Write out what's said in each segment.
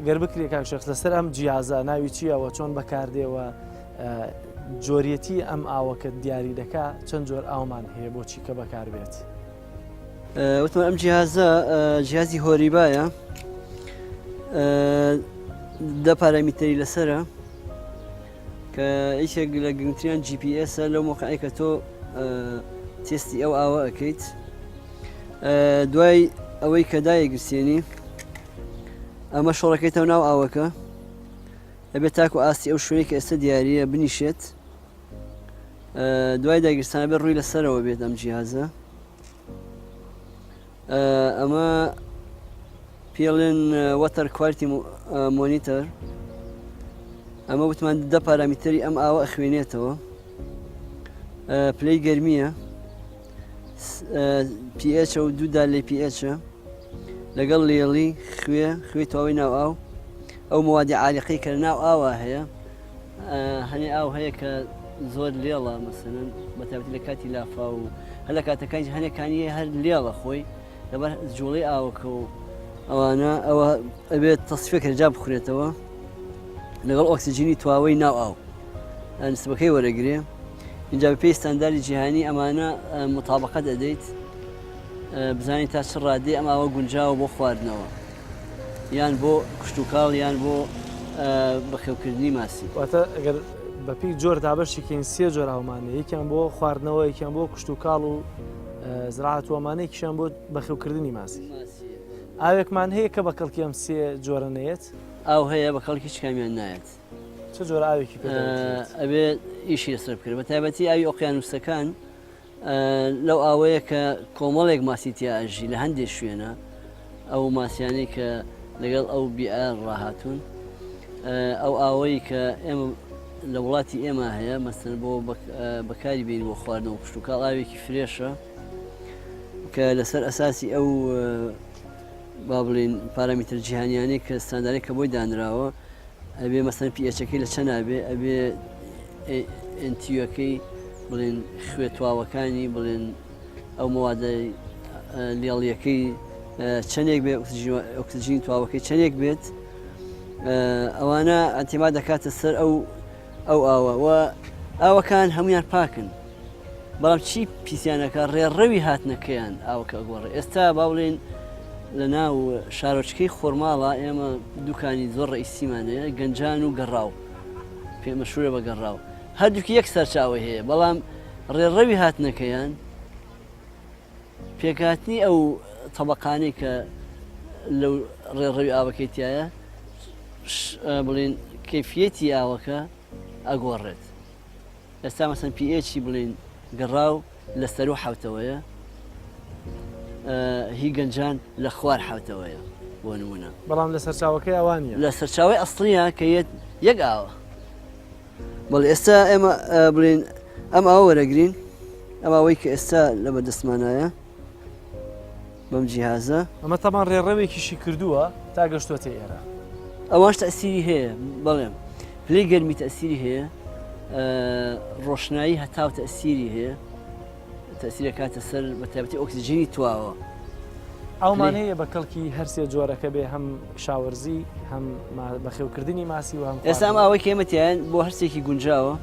گەر بکرێ کاک شەخس لەسەر ئەم جیازە ناوی چیەوە چۆن بەکاردێەوە جۆریەتی ئەم ئاوەکە دیاری دەکا چەند جۆر ئاومان هەیە بۆچی کە بەکاربێت وتمان ئەم جیهازە جیازی هۆریبایە 10 پارەمیتەری لەسرە کە هیچێک لە گرنگترین GPS لەو مۆقعی کە تۆ تێستی ئەو ئاوە ئەەکەیت دوای ئەوەی کە دایەگرسێنی ئەمە شۆڕەکەیتەوە ناو ئاوەکە ئەبێت تاکو ئاستی ئەو شوێنی کە ئێستا دیارە بنیشێت دوای داگیرستانە بێت ڕووی لەسەرەوە بێت ئەم جیهازە ئەمە پێڵێن وەتەر کوارتی مۆنیتەر ئەمە وتمان 10 پارەمیتەری ئەم ئاوە ئەخوێنێتەوە پلەی گەرمیە pH و 2 لێ pH لەگەڵ لێڵی خوێ تەواوی ناو ئاو ئەو موادی عالیقی کە ناو ئاوا هەیە هەنێ ئاو هەیە کە زۆر لێڵە مەسەلەن بەتایبەتی لە کاتی لافا و هەر لە کاتەکانی هەنێکانی هەر لێڵە خۆی لەبەر جوڵەی ئاوەکە و ئەوانە ئەوە ئەبێت تەسفێکە جا بخورێتەوە لەگەڵ ئۆکسیجینی تواوەی ناو ئاو نسبەکەی وەرەگرێ اینجا بەپێی ستانداردی جیهانی ئەمانە مطابقەت ئەدەیت بزانین تا چ ڕادێ ئەم ئاوە گونجاوە بۆ خواردنەوە یان بۆ کشت و کاڵ یان بۆ بەخێوکردنی ماسی واتە ئەگەر بەپی جۆر دابەشێکین 3 جۆر ئاومانە یەکیان بۆ خواردنەوە یەکیان بۆ کشت و کاڵ و زراعەت وەمانەیەکیشیان بۆ بەخێوکردنی ماسی ئاوێکمان هەیە کە بە کەڵکی ئەم 3 جۆرە نەیەت ئاو هەیە بە کەڵکی هیچ کامیان نایەت چه جۆرە ئاوێکی ئەبێت ئیشی لەسەر بکرێت بە تایبەتی ئاوی ئۆقیانوسەکان لەو ئاوەیە کە کۆمەڵێک ماسی تیاژی لە هەندێک شوێنە ئەو ماسیانەی کە لەگەڵ ئەو بیئار ڕاهاتوون ئەو ئاوەی کە ئێمە لە وڵاتی ئێمە هەیە مەسەن بۆ بەکاری بین بۆ خواردنەوە کشت و کاڵ ئاوێکی فرێشە کە لەسەر ئەساسی ئەو با بڵین پارەمیتر جیهانیانەی کە ستانداردی کە بۆی دانراوە ئەبێ مەسەن پێچەکەی لە چەند ئابێ ئەبێ ئەنتیوەکەی بڵێن خوێ تواوەکانی بڵێن ئەو موادەی لێڵیەکەی چەندێک بێ ئۆکسیجین تواوەکەی چەندێک بێت ئەوانە ئەتیما دەکاتە سەر ئەو ئاوە و ئاوەکان هەمویان پاکن بەڵام چی پیسیانەکە ڕێڕەوی هاتنەکەیان ئاوەکە گۆڕێ ئێستا با بڵێن لە ناو شارۆچکەی خۆرماڵە ئێمە دوکانی زۆر ڕئیسیمانەیە گەنجان و گەڕاو پێمەشهورە بە گەڕاو هەردووکی یەک سەرچاوی هەیە بەڵام ڕێڕەوی هاتنەکەیان پێکهاتنی ئەو تەبەقانەی کە لەو ڕێڕەوی ئاوەکەی تایە بڵێن کەیفیەتی ئاوەکە ئەگۆڕێت ئێستا مەسەن پێچی بڵێن گەڕاو لە سەر و حوتەوەیە هی گەنجان لە خوار حوتەوەیە بۆ نمونە بەڵام لە سەرچاوەکەی ئەوانە لە سەرچاوی ئەسڵیە کە یەک ئاوە بەڵێ ئێستا ئێمە بڵێن ئەم ئاوە وەرەگرین ئەم ئاوەی کە ئێستا لە بەدەستمانایە بەم جیهازە ئەمە تەمان ڕێڕەوێکیشی کردووە تا گەشتوەتە ئێرە ئەوانش تەئسیری هەیە بەڵێم پلەی گەرمی تەئسیری هەیە ڕۆشنایی هەتاو تەئسیری هەیە تەئسیرە کاتە سەر بە تایبەتی ئۆکسیجینی تواوە ئەومان هەیە بە کەڵکی هەرسێ جۆرەکە بێ هەم شاوەرزی هەم بەخێوکردنی ماسی و هەم ئێستا ئەم ئاوەی کە ئێمەتیان بۆ هەرسێکی گونجاوە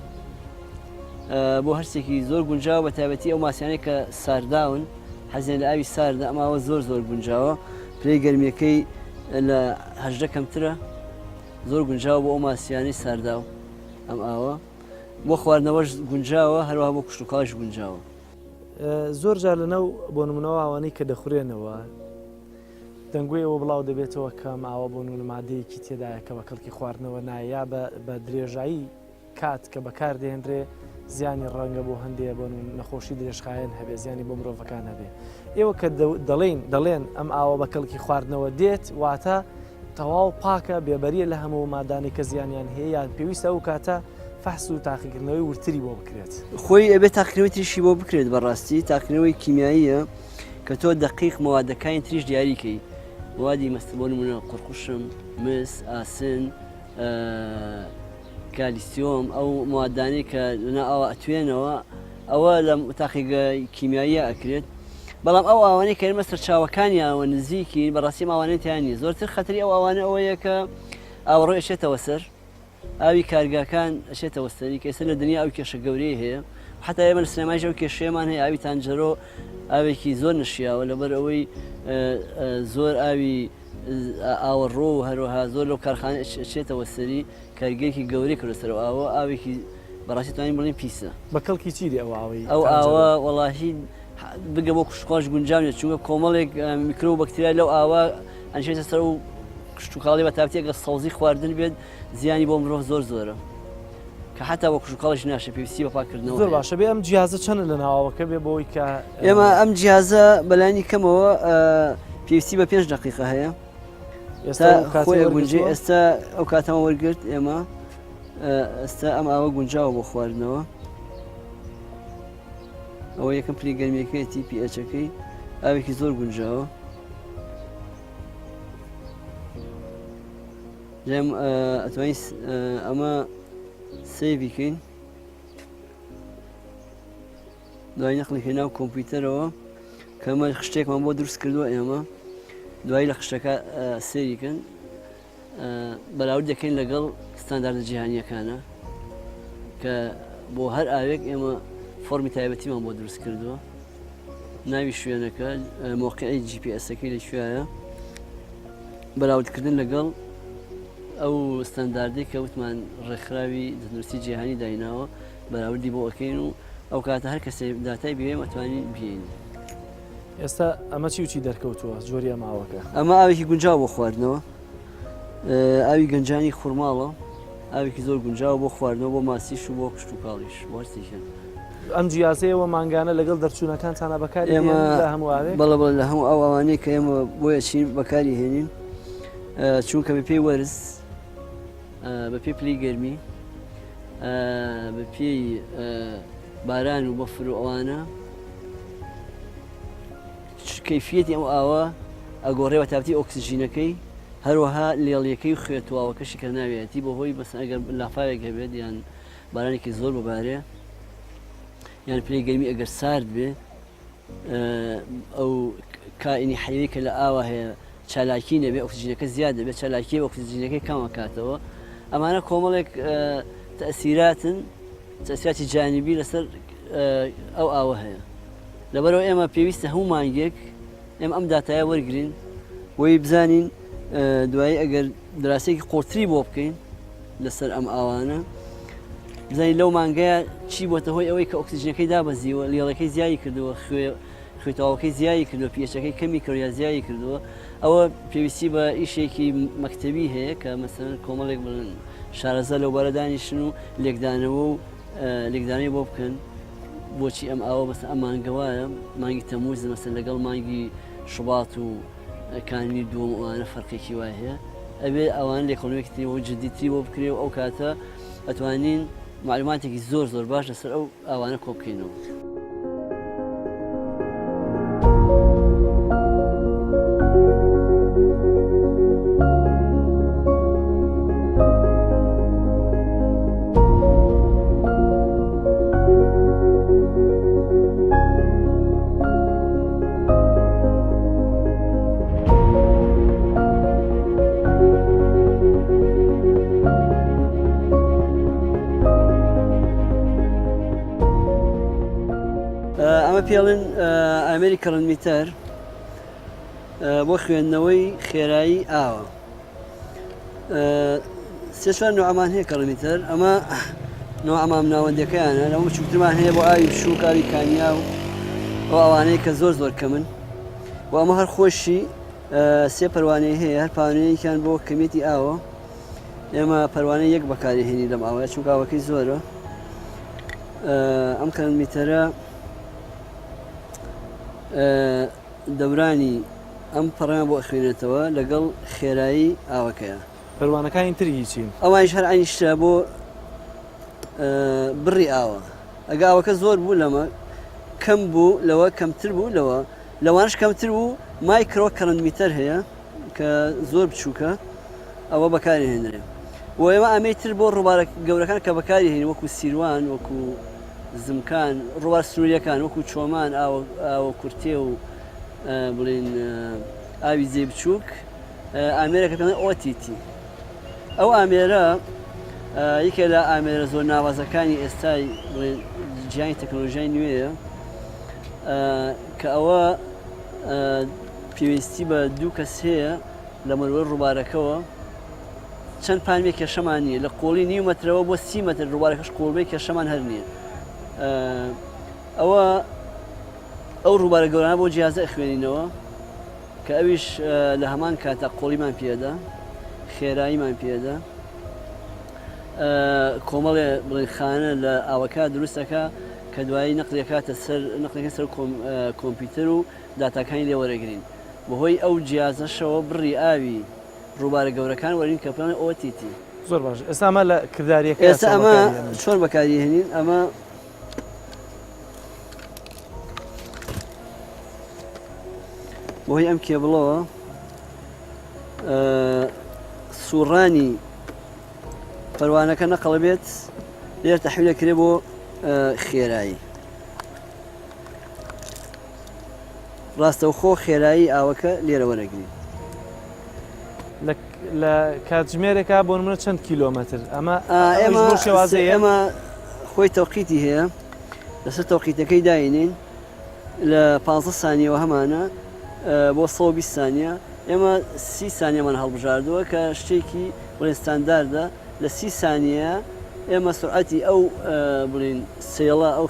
بۆ هەرسێکی زۆر گونجاوە بە تایبەتی ئەو ماسیانەی کە سارداون حەزیان لە ئاوی ساردا ئەم ئاوە زۆر گونجاوە پلەی گەرمیەکەی لە 18 کەمترە زۆر گونجاوە بۆ ئەو ماسیانەی سارداو ئەم ئاوە بۆ خواردنەوەش گونجاوە هەروەها بۆ کشت و کاڵش گونجاوە زۆر جار لەنەو بۆ نمونەوە ئەوانەی کە دەخورێنەوە دەنگوی ئەوە بڵاو دەبێتەوە کە ماوە بۆ نمونە مادەیەکی تێدایە کە بە کەڵکی خواردنەوە نایە بە درێژایی کات کە بەکار دێنرێ زیانی ڕەنگە بۆ هەندێک بۆ نەخۆشی درێژخایەن هەبێ زیانی بۆ مرۆڤەکان هەبێ ئێوە کە دەڵێن ئەم ئاوە بە کەڵکی خواردنەوە دێت واتە تەواو پاکە بێبەریە لە هەموو مادانی کە زیانیان هەیە یان پێویستە ئەو کاتە فەحس و تاقیکردنەوەی ورتری بۆ بکرێت خۆی ئەبێت تاقیکردنەوەی تریشی بۆ بکرێت بەڕاستی تاقیکردنەوەی کیمیاییە کە تۆ دقیق موادەکانی تریش دیاریکەی موادی مەستە بۆ نمونە قورقوشم مس ئاسن کالیسیۆم ئەو موادانەی کە لەنا ئەوە ئەتوێنەوە ئەوە لە تاقیگە کیمیاییە ئەکرێت بەڵام ئەو ئاوانەی کە ئێمە سەرچاوەکانیانەوە نزیکی بەڕاستی ئەوانەی تیانی زۆرتر خەتری ئەو ئەوانە ئەوەیە کە ئاوەڕۆی ئەچێتەوە سەر ئاوی کارگاکان ئەچێتەوە سەری کە ئێستا لە دنیا ئەو کێشە گەورەی هەیە حتا ئێمە لە سینەمایش ئەو کێشەیەمان هەیە ئاوی تانجەرۆ ئاوێکی زۆر نشیاوە لەبەر ئەوەی زۆر ئاوی ئاوەڕۆ و هەروەها زۆر لەو کارخانە ئەچێتەوە سەری کارگەرێکی گەورەی کردو سەرەوە ئاوە ئاوێکی بەڕاستی توانین بڵین پیسە بە کەڵکی چیری ئەو ئاوی ئەو ئاوە وەڵاهی بگە بۆ کوشتخواش گونجاوێت چونکە کۆمەڵێک میکرۆ و بەکتریا لەو ئاوا ئەنشێتە سەر و کشتتوکاڵی بە تاپتی ئەگە سەوزی خواردن بێت زیانی بۆ مرۆڤ زۆر زۆرە کە حتا بە کوشتتوکاڵش ناشە پێویستی بە پاکردنەوە زۆر باشە بێ ئەم جیازە چەند لە ناوەکە بێ بۆی کە ئێمە ئەم جیازە بەلانی کەمەوە پێویستی بە 5 دقیقە هەیە خۆی گونجی ئێستا ئەو کاتەمە وەرگرت ئێمە ئێستا ئەم ئاوە گونجاوە بۆ خواردنەوە ئەوە یەکەم پلی گەرمیەکەیەتی پیئەچەکەی ئاوێکی زۆر گونجاوە لێم ئەتوانین ئەمە سەیڤ بکەین دوای نەقڵێکی ناو کۆمپیوتەرەوە کە ئەمە خشتێکمان بۆ دروست کردووە ئێمە دوای لە خشتەکە سەیریکەن بەراورد دەکەین لەگەڵ ستانداردە جیهانیەکانە کە بۆ هەر ئاوێک ئێمە فۆرمی تایبەتیمان بۆ دروست کردووە ناوی شوێنەکە مۆقعی GPS-ەکەی لەکوێیە بەراوردکردن لەگەڵ ئەو ستانداردی کە وتمان ڕێکخراوی دەستنووسی جیهانی دایناوە بەراوردی بۆ ئەەکەین و ئەو کاتە هەر کەسێ داتای بێم ئەتوانین بین ئێستا ئەمە چی وچی دەرکەوتووە جۆری ئەماوەکە ئەمە ئاوێکی گونجاو بۆ خواردنەوە ئاوی گەنجانی خوورماڵە ئاوێکی زۆر گونجاو بۆ خواردنەوە بۆ ماسیش و بۆ کشتتوکاڵیش بۆستیکە ئەم جیازەیەوە مانگانە لەگەڵ دەرچوونەکانتانە بەکاری ئێمە لە هەموو ئاوێک بەڵە بڵ لە هەموو ئەو ئەوانەیە کە ئێمە بۆیە چین بەکاری هێنین چونکە بە پێی وەرز بە پێی پلی گەرمی بە پێی باران و بەفر و ئەوانە کەیفیەتی ئەو ئاوە ئەگۆڕێەوە تاپتی ئۆکسسیژینەکەی هەروەها لێڵیەکەی و خوێتواوەکەشی کە ناوێتی بەهۆی بەس ئەگەر لافاوێک هەبێت یان بارانێکی زۆر بەبارێ یان پلی گەرمی ئەگەر سارد بێ ئەو کائینی حەیوی کە لە ئاوا هەیە چالاکی نەبێ ئۆکسسیژینەکە زیاد دەبێت چالاکی ئۆکسسیژینەکەی کامەکاتەوە ئەمانە کۆمەڵێک تەسیراتی جانبی لەسەر ئەو ئاوە هەیە لەبەرەوە ئێمە پێویستە هەموو مانگێک ئێمە ئەم داتایە وەرگین بۆی بزانین دوایی ئەگەر دراسێکی قۆتری بۆ بکەین لەسەر ئەم ئاوانە بزانین لەو مانگەیە چی بۆتە هۆی ئەوەی کە ئۆکسسیژنەکەی دابەزیوە لێڵەکەی زیایی کردووە خوێتاوەکەی زیایی کردووە پیەچەکەی کەمی کڕیا زیایی کردووە ئەوە پێویستی بە ئیشێکی مەکتەبی هەیە کە مەسەرەن کۆمەڵێک بڵن شارەزە لەو بەرەدانیشن و لێکدانەوە و لێکدانەی بۆ بکەن بۆچی ئەم ئاوە بەس ئەم مانگەوایە مانگی تەموز مەسەر لەگەڵ مانگی شوبات و کانی دووەم ئەوانە فەرقێکی وای هەیە ئەبێ ئەوان لێکۆڵینەوەیەکی و جددیتری بۆ بکرێ و ئەو کاتە ئەتوانین معلوماتێکی زۆر زۆر باش لەسەر ئەو ئاوانە کۆ بکەینەوە. ئەمە پێڵن ئامێری کەڕنمیتەر بۆ خوێندنەوەی خێرایی ئاوە سێ چوار نوعمان هەیە کەڕنمیتەر ئەمە نوعمان ناوەندەکەیانە لەمە چووترمان هەیە بۆ ئاوی شوک ئاوی کانیا و ئەو ئەوانەیە کە زۆر زۆر کەمن و ئەمە هەر خۆشی سێ پەروانەی هەیە هەر پانەیەکیان بۆ کەمێتی ئاوە ئێمە پەروانەی یەک بەکارهێنی لەم ئاوەیە چونکە ئاوەکەی زۆرە ئەم کەڕنمیتەرە دەورانی ئەم پەڕیان بۆ خوێنێتەوە لەگەڵ خێرایی ئاوەکەیە پەروانەکانی تری چین ئەوانش هەر ئاینیشتە بۆ بڕی ئاوە ئەگە ئاوەکە زۆر بوو لەمە کەم بوو لەوە کەمتر بوو لەوانش کەمتر بوو مایکرۆ کەڕنمیتەر هەیە کە زۆر بچووکە ئەوە بەکاری هێنرێ و ئێمە ئامەی تر بۆ ڕووبارە گەورەکان کە بەکاری هێنی وەکو سیروان وەکو زمکان ڕووبار سنووریەکان وەکو چۆمان ئاوە کورتێ و بڵین ئاوی زێ بچووک ئامێرەکە پێڵێن ئۆتیتی ئەو ئامێرە یەکێ لە ئامێرە زۆر ناوازەکانی ئێستای جیهانی تەکنۆلۆژیای نوێیە کە ئەوە پێویستی بە دوو کەس هەیە لە مەروەری ڕووبارەکەەوە چەند پانمێ کێشەمان نییە لە قۆڵی 9 مەترەوە بۆ 30 مەتر ڕووبارەکەش قۆڵبەی کێشەمان هەر نییە ئەو ڕووبارە گەورانە بۆ جیازە خوێنینەوە کە ئەویش لە هەمان کاتە قۆڵیمان پێدا خێراییمان پێدا کۆمەڵێ بڵێن خانە لە ئاوەکە دروستەکە کە دوایی نەقلەکاتە نەقلەکە سەر کۆمپیوتەر و داتاکانی لێ وەرەگرین بەهۆی ئەو جیازەشەوە بڕی ئاوی ڕووبارە گەورەکان وەرین کە پێڵێن OTT زۆر باش ئێستا ئەمە لە کرداریەکە ئێستا ئەمە چۆن بەکاری هێنین ئەمە بۆی ئەم کێبڵەوە سوڕانی پەروانەکە نەقڵ بێت لێر تەحویلە کرێ بۆ خێرایی ڕاستەوخۆ خێرایی ئاوەکە لێرە وەرەگرین لە کاتژمێرێکا بۆ نمونە چەند کیلۆمەتر ئەمە ئێمە خۆی تەوقیتی هەیە لەسەر تەوقیتەکەی داینین لە 15 سانیەوە هەمانە بۆ 120 سانیە ئێمە 30 سانیەمان هەڵبژاردووە کە شتێکی بڵێن ستانداردە لە 30 سانیە ئێمە سرعەتی ئەو بڵێن سێڵە ئەو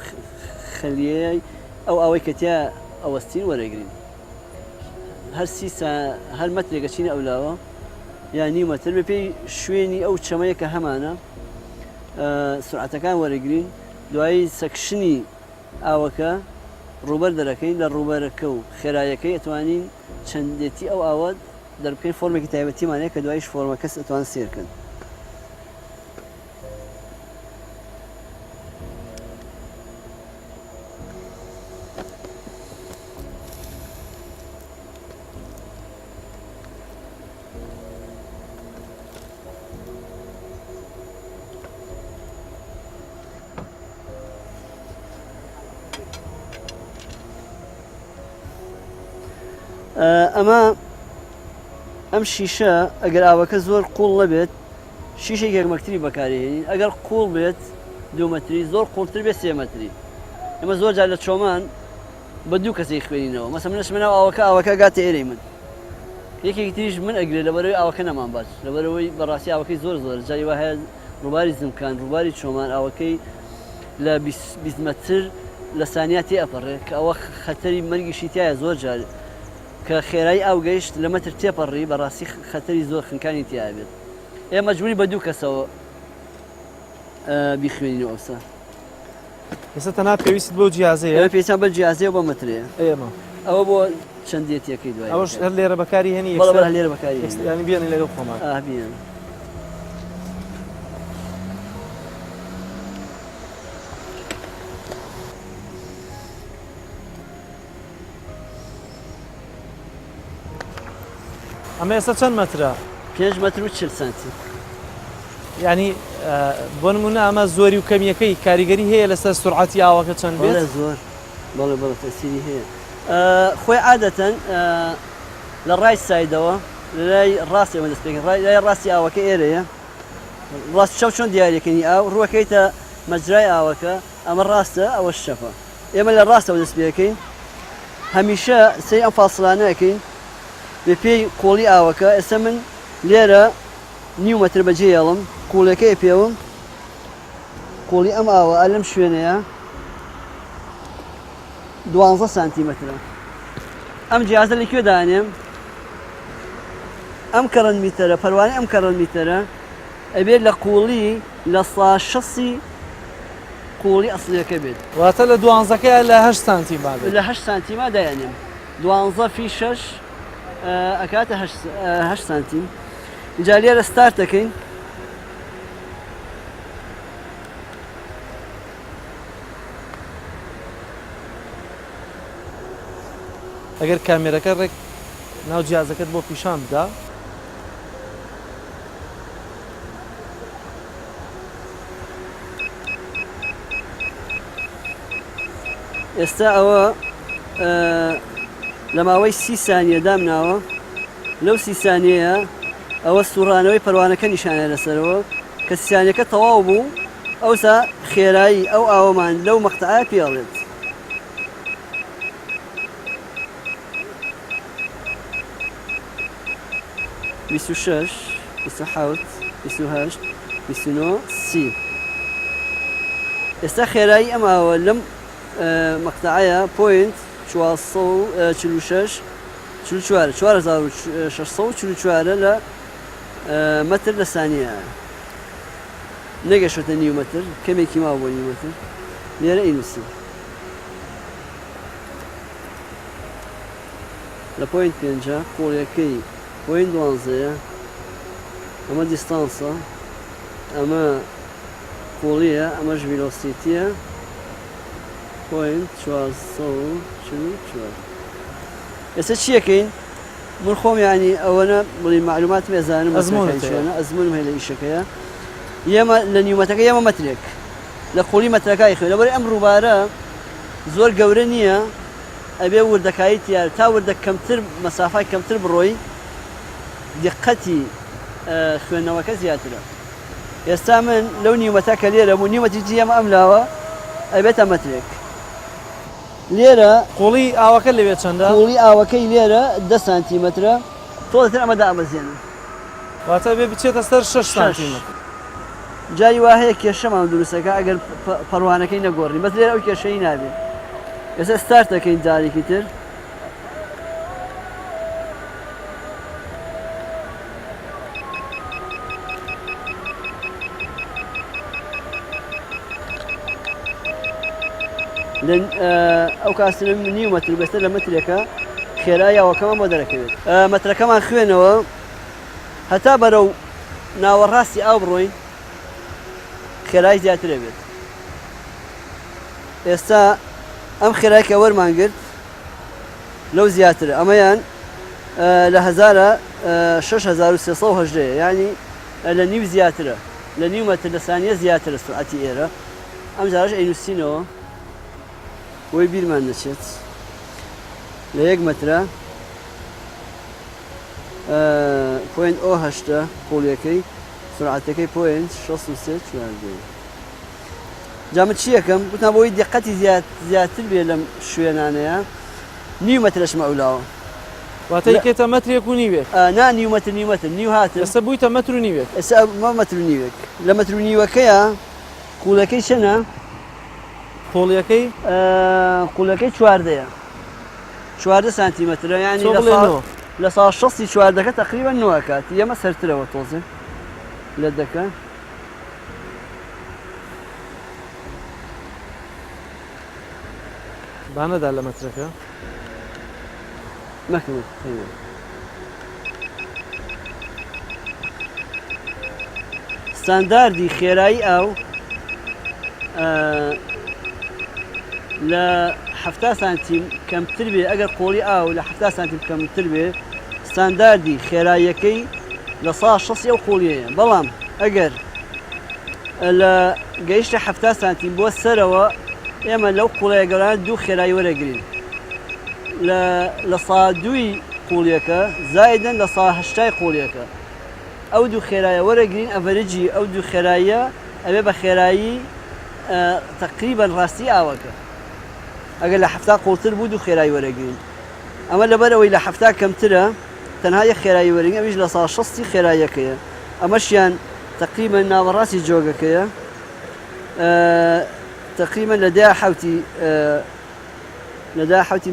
خەلیەی ئەو ئەوەی کە تیا ئەوەستین وەرەگرین هەر مەترێکە چینە ئەولاوە یان نی مەتر بە پێی شوێنی ئەو چەمەیە کە هەمانە سرعەتەکان وەرەگرین دوایی سەکشنی ئاوەکە ڕوبەر دەرەکەین لە ڕوبەرەکە و خێرایەکەی ئەتوانین چەندێتی ئەو ئاوە دەربکەین فۆرمێکی تایبەتیمانەیە کە دوایش فۆرمە کەس ئەتوان سێرکەن ئەم شیشە ئەگەر ئاوەکە زۆر قوڵ نەبێت شیشێک یەکمەتری بەکارهێنین ئەگەر قوڵ بێت 2 مەتری زۆر قوڵتر بێت 3 مەتری ئێمە زۆر جار لە چۆمان بە دوو کەسێک خوێنینەوە مەسە منش منەوە ئاوەکە گاتە ئێرەی من یەکێکی تریش من ئەگرێت لەبەرەوەی ئاوەکە نەمان باش لەبەرەوەی بەڕاستی ئاوەکەی زۆر جاری وا هەیە ڕووباری زمکان ڕووباری چۆمان ئاوەکەی لە 20 مەتر لە سانیا تێئەپەڕێت کە ئەوە خەتەری مەرگیشی تایە زۆر جار کە خێرایی ئاو گەیشت لە مەتر تێپەڕی بەڕاستی خەتەری زۆر خنکانی تیا بێت ئێمە مەجبوری بە دوو کەسەوە بیخوێنینەوە ئەوسا ئێستا تەنها پێویست بۆ جیازەیە ئێمە پێویستیان بە جیازەیە بۆ مەترەیە ئێمە ئەوە بۆ چەندێتیەکەی دوای ئەوەش هەر لێرە بەکاری هێنی بەڵێ لێرە بەکاری ینی بێنی لەگەڵ خۆمان بێن ئەمە ئێستا چەند مەترە 5 مەتر و 40 سانتی ینی بۆ نمونە ئەمە زۆری و کەمیەکەی کاریگەری هەیە لەسەر سورعەتی ئاوەکە چەند بێت زۆر بەڵێ تەسیری هەیە خۆی عادەتەن لە ڕای سایدەوە لای ڕاستی ئەمە دەست پێکەن لای ڕاستی ئاوەکە ئێرەیە ڕاست شەو چۆن دیارەکەنی ئاو ڕووەکەیتە مەجرای ئاوەکە ئەمە ڕاستە ئەوە شەفە ئێمە لە ڕاستەوە دەست پێەکەین هەمیشە سەی ئەم فاسڵانەکەین بە پێی قۆڵی ئاوەکە ئێستا من لێرە 9 مەتر بەجێ هێڵم قوڵەکەی پێوم قۆڵی ئەم ئاوە لەم شوێنەیە 12 سانتیمەترە ئەم جیازە لەکوێ دانێم ئەم کەڕەن میتەرە پەروانەی ئەم کەڕەن میتەرە ئەبێت لە قوڵی لە 1/6 قوڵی ئەسڵیەکە بێت واتە لە 12کە لە 8 سانتی لە 8 سانتیما دایانێم 12 فی 6 ئەکاتە 8 سانتیم اینجا لێرە ستارت دەکەین ئەگەر کامێرەکە ڕێک ناو جیازەکەت بۆ پیشان بدا ئێستا ئەوە لە ماوەی 30 سانیە دامناوە لەو 30 سانیەیە ئەوە سوڕانەوەی پەروانەکە نیشانە لەسەرەوە کە سیانەکە تەواو بوو ئەوسا خێرایی ئەو ئاوەمان لەو مەقتەعە پێڵێت. بیست و شەش، بیست و حەوت، بیست و هەشت، بیست و نۆ، سی. ئێستا خێرایی ئەم ئاوە لەم مەقتەعەیە پۆینت 446 4644 لە مەتر لە سانیە نەگەشتە نیو مەتر کەمێکی ماوە بۆ نیو مەتر لێرە ئینوسی لە پۆینت 5 قوڵیەکەی پۆینت 12 ئەمە دیستانسە ئەمە قوڵیە ئەمەش ڤیلۆسیتیە پۆینت 444. ئێستا چیەکەین؟ من خۆم یانی ئەوەنە بڵین معلومات بێزانم ئەزمونم هەیە لە ئیشەکەیە ئێمە لە نیومەتەکە ئێمە مەترێک لە قوڵی مەترەکەی خوێن لەبەر ئەم ڕووبارە زۆر گەورە نییە ئەبێ وردەکایی تیار تا وردە کەمتر مەسافای کەمتر بڕۆی دقەتی خوێندنەوەکە زیاترە. ئێستا من لەو نیومەتە کە لێرە بوو نیومەتی ئێمە ئەم لاوە ئەبێتە مەترێک لێرە قوڵی ئاوەکە لەوێ چەندە؟ قوڵی ئاوەکەی لێرە 10 سانتیمەترە تۆزتر ئەمە دامەزێنن واتە بێ بچێتە سەر 6 سانتیمەتر. جای وا هەیە کێشەمان دروستەکە ئەگەر پەروانەکەی نەگۆڕی بەس لێرە ئەو کێشەی نابێت. ئێستا ستارت دەکەین جارێکی تر ئەو کاستنە نیو مەتر بەستە لە مەترێکە خێرای ئاوەکەمان بۆ دەرەکەوێت. مەترەکەمان خوێنەوە هەتا بەرەو ناوەڕاستی ئاو بڕۆین خێرای زیاترە بێت. ئێستا ئەم خێرایکە وەرمانگرت لەو زیاترە ئەمەیان لە 6380 یعنی لە نیو زیاترە لە نیو مەتر لە سانیە زیاترە سرعەتی ئێرە. ئەم جارش ئەینوسینەوە بۆی بیرمان نەچێت لە 1 مەترە پۆینت ئۆ هەشتە قوڵیەکەی سرعەتەکەی پۆینت 63 جامە چی یەکەم گوتم بۆی دقەتی زیاتر بێ لەم شوێنانەیە نیو مەترەشمە ئەولاوە واتە یەکێتە مەترێک و نیوێک نا نیو مەتر نیو هاتن ئێستا بوویتە مەتر و نیوێک. ئێستا مە مەتر و نیوێک لە مەتر و نیوەکەیە قوڵەکەی چەنە؟ قوڵەکەی 14 سانتیمەترە ینی لە ساڵ 6 چواردەکە تقریبا نوەکات ئێمە سەرترەوە تۆزێ لە دەکە بانەدا لە مەترەکە مەکەوت ستانداردی خێرایی ئاو لە 70 سانتیم کەمتر بێ ئەگەر قۆڵی ئاو لە 70 سانتیم کەمتر بێ ستانداردی خێراییەکەی لە ساڵ 6 ئەو قوڵیەیە بەڵام ئەگەر لە گەیشتە 70 سانتیم بۆ سەرەوە ئێمە لەو قوڵەیە گەورانە دوو خێرایی وەرەگرین لە ساڵ دووی قوڵیەکە زایدن لە ساڵ 8 قوڵیەکە ئەو دوو خێرایە وەرەگرین ئەڤەرجی ئەو دوو خێراییە ئەبێ بە خێرایی تقریبا ڕاستی ئاوەکە ئەگەر لە 70 قوڵتر بوو دوو خێرایی وەرەگرین ئەمە لەبەرەوەی لە 70 کەمترە تەنها یەک خێرایی وەرەگرین ئەویش لە ساڵ 6 خێراییەکەیە ئەمەشیان تقریبا ناوەڕاستی جۆگەکەیە تقریبا لە 10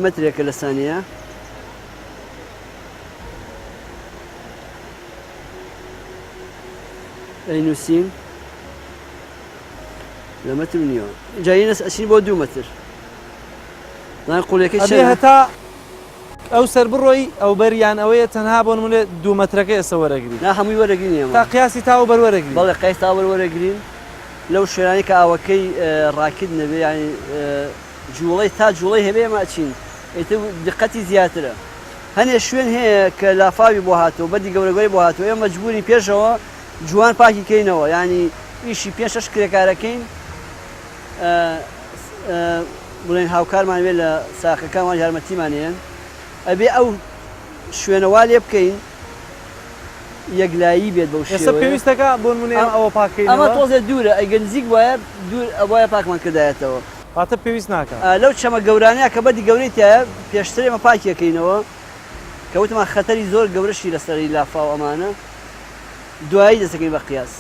مەترێکە لە سانیە ئەینوسین لە مەتر و نیوە جاینەس ئەچین بۆ 2 مەتر قوڵەکەی ئەبێ هەتا ئەو سەر بڕۆی ئەو بەریان ئەوەیە تەنها بۆ نمونێ 2 مەترەکە ئێستا وەرەگرین نا هەمووی وەرەگرین ئێمە تا قیاسی تاوە بەروەرەگرین بەڵێ قیاس تاوە وەرەگرین لەو شوێنانی کە ئاوەکەی ڕاکد نەبێ ینی جوڵەی تا جوڵەی هەبێ ئێمە ئەچین ئێتر دقەتی زیاترە هەنێ شوێن هەیە کە لافاوی بۆ هاتەوە بەدی گەورەگۆی بۆ هاتەوە ئێمە مەجبوری پێشەوە جوان پاکی کەینەوە ینی ئیشی 5-6 کرێکارەکەین بڵێن هاوکارمان وێ لە ساقەکانمان یارمەتیمانێن ئەبێ ئەو شوێنەوا لێ بکەین یەکلایی بێت بەو ئێستا شێوەیە. پێویستەکە بۆ نمونێ ئەوە پاکەینەوە ئەمە تۆزێ دوورە ئەگەر نزیک وایە دوور ئەوە پاکمان کردایەتەوە. واتە پێویست ناکات. لەو چەمە گەورانەیە کە بەدی گەورەی تایە پێشتر ئێمە پاکیەکەینەوە کە وتمان خەتەری زۆر گەورەشی لەسەری لافاو ئەمانە دوایی دەستەکەین بە قیاس.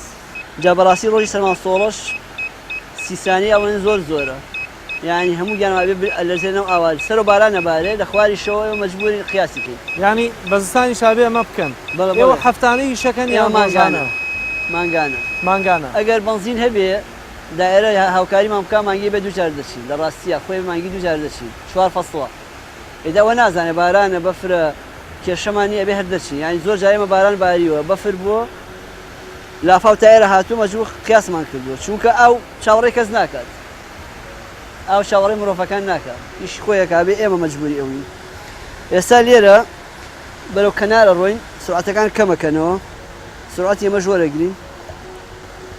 جا بەڕاستی ڕۆژی سەرمان سۆڵەش 30 ثانیە ئەوەن زۆرە. یعنی هەموو گیانمان لەژێنەوە ئاوا سەر و باران نەبارێت لە خواریشەوە مەجبوری قیاسی کەین. ینی بەزستانی شابێ ئەمە بکەن. ئێوە هەفتانەی شەکەن یا مانگانە. ئەگەر بنزین هەبێ دائرە هاوکاریمان بکە مانگی بە دووجار دەچین لە ڕاستیە خۆی مانگی دووجار دەچین 4 فەسڵە. ئێداوە نازانێ بارانە بەفرە کێشەمانی ئەبێ هەر دەچین یعنی زۆر جایمە باران باریوە بەفر بووە لافاو تایرە هاتوو مەجبوور قیاسمان کردووە چونکە ئەو چاوەڕێی کەس ناکات. ئەو چاوەڕێی مرۆڤەکان ناکات. ئیش خۆیەکە بێ ئێمە مەجبوری ئەوین. ئێستا لێرە بەرەو کەنارە ڕۆین سرعەتەکان کەمەکەنەوە سرعەتی ئەمە وەرەگرین.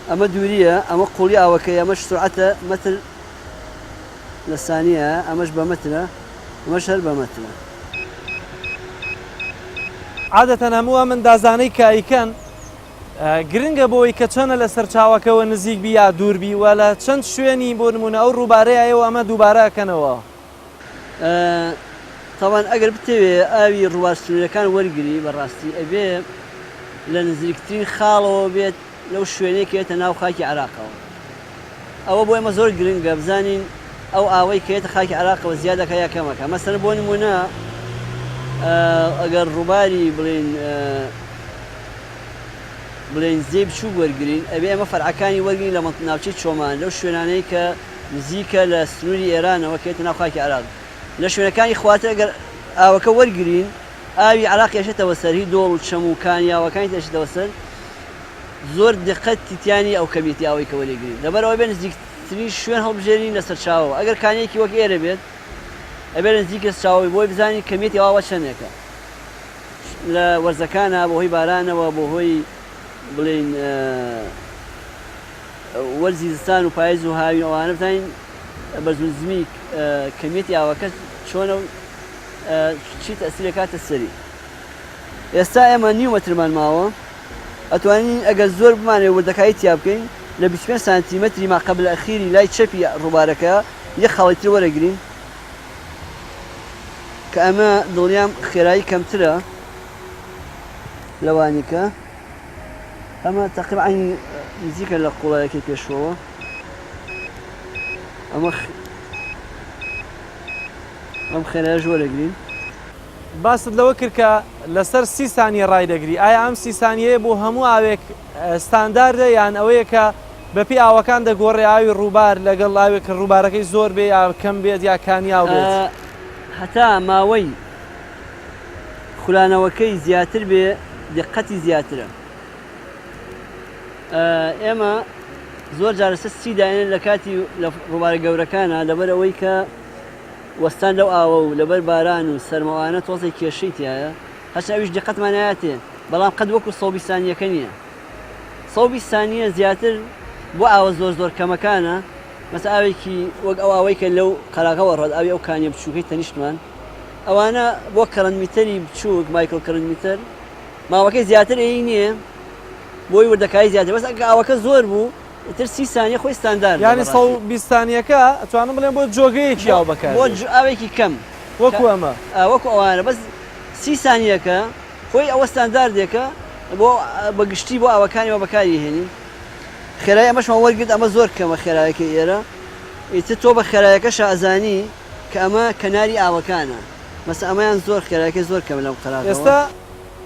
ئەمە دووریە ئەمە قوڵی ئاوەکەی ئەمەش سرعەتە مەتر لە ثانیە ئەمەش بە مەترە ئەمەش هەر بە مەترە. عادەتەن هەمووە من دازانەی کایکەن گرنگە بۆی کە چەنە لە سەرچاوەکەەوە نزیک بی یا دووربی وە لە چەند شوێنی بۆ نمونە ئەو ڕووبارەیەوە ئەمە دووبارەکەنەوە. تاوان ئەگەر بتەوێ ئاوی ڕووبارسنوورەکان وەرگری بەڕاستی ئەبێ لە نزیکترین خاڵەوە بێت لەو شوێنێکێتە ناو خاکی عراقەوە. ئەوە بۆ ئێمە زۆر گرنگە بزانین ئەو ئاوەی کێتە خاکی عراقەوە زیادەکە یا کەمەکە. مەسەلەن بۆ نمونە ئەگەر ڕووباری بڵێن زێ بچوو وەرگین ئەبێ ئەمە فەرعەکانی وەرگین لە ناوچەی چۆمان لەو شوێنانەی کە نزیکە لە سنووری ئێرانەوە کێتە ناو خاکی عراق. لە شوێنەکانی خواتر ئەگەر ئاوەکە وەرگین ئاوی عراق ئێشێتەوە سەر هی دۆڵ و چەموکانی ئاوەکانی دەشێتەوە سەر زۆر دقەتی تیانی ئەو کەمیتی ئاوەی کە وەرگین لەبەرەوە بێ نزیکترین شوێن هەڵبژێرین لەسەر چاوەوە. ئەگەر کانەیەکی وەک ئێرە بێت ئەبێ نزیک چاوەوەی بۆی بزانین کەمیتی ئاوە چەندێکە لە وەرزەکانە بۆ هۆی بارانەوە بۆ هۆی بڵێن وەرزی زستان و پاییز و هاوی ئەوانە بزانین بەرزوزمی کەمیتی ئاوەکە چۆنە و چی تەسیرە کاتە سەری. ئێستا ئێمە نیو مەترمان ماوە ئەتوانین ئەگەر زۆر بمانێ وردەکایی تیا بکەین لە 25 سانتیمەتری ماقبل ئەخیری لای چەپی ڕووبارەکە یەک خاڵیتر وەرەگرین کە ئەمە دڵنیام خێرایی کەمترە لەوانیکە ئەمە تقریبا نزیکە لە قوڵایەکی پێشەوە ئەم خێرایە وەرەگرین. باست لەوە کرد کە لەسەر 30 ثانیە ڕای دەگری. ئایا ئەم 30 ثانیەیە بۆ هەموو ئاوێک ستانداردە یان ئەوەیە کە بەپی ئاوەکان دەگۆڕێ ئاوی ڕووبار لەگەڵ ئاوێک کە ڕووبارەکەی زۆر بێ یا کەم بێت یا کانیاو بێت هەتا ماوەی خولانەوەکەی زیاتر بێ دقەتی زیاترە. ئێمە زۆر جارەسە سی داێنن لە کاتی لە ڕووبارە گەورەکانە لەبەر ئەوەی کە وەستان لەو ئاوە و لەبەر باران و سەرمەوانە تۆزی کێشەی تایە هەچ ئەویش دقەتمان نایەتێ بەڵام قەت وەکو 120 ثانیەکە نییە. 120 ثانیە زیاتر بۆ ئاوە زۆر کەمەکانە مەسە ئاوێکی وەک ئەو ئاوەی کە لەو قەراغەوە ڕۆد ئاوی ئەو کانیە بچووکەی تەنیشتمان ئەوانە بۆ کەڕەنمیتەری بچووک مایکل کەڕەنمیتەر ماوەکەی زیاتر ئەی نییە بۆی وردەکایی زیاتر بەس ئەگە ئاوەکە زۆر بوو تر 30 ثانیە خۆی ستاندارد یعنی 120 ثانیەکە ئەتوانم بڵێم بۆ جۆگەیەکی ئاو بەکار بۆ ئاوێکی کەم وەکو ئەمە وەکو ئەوانە بەس 30 ثانیەکە خۆی ئەوە ستانداردێکە بۆ بەگشتی بۆ ئاوەکانیەوە بەکاری هێنی. خێرای ئەمەشمان وەرگرت ئەمە زۆر کەمە خێرایەکە ئێرە ئیتر تۆ بە خێرایەکە شازانی کە ئەمە کەناری ئاوەکانە مەسە ئەمەیان زۆر خێرایەکە زۆر کەم لەم قەراغەوە. ئێستا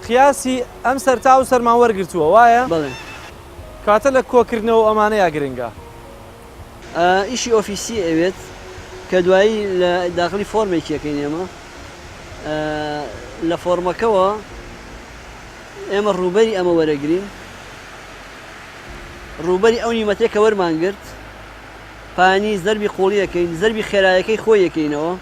قیاسی ئەم سەرتا و سەرمان وەرگرتووە وایە؟ بەڵێ. کاتە لە کۆکردنەوە ئەمانەیە گرنگە. ئیشی ئۆفیسی ئەوێت کە دوایی لە داخلی فۆرمێکیەکەین ئێمە لە فۆرمەکەەوە ئێمە ڕووبەری ئەمە وەرەگرین ڕووبەری ئەو نیمەتێک کە وەرمانگرت پانی زەربی قوڵیەکەین زەربی خێرایەکەی خۆیەکەینەوە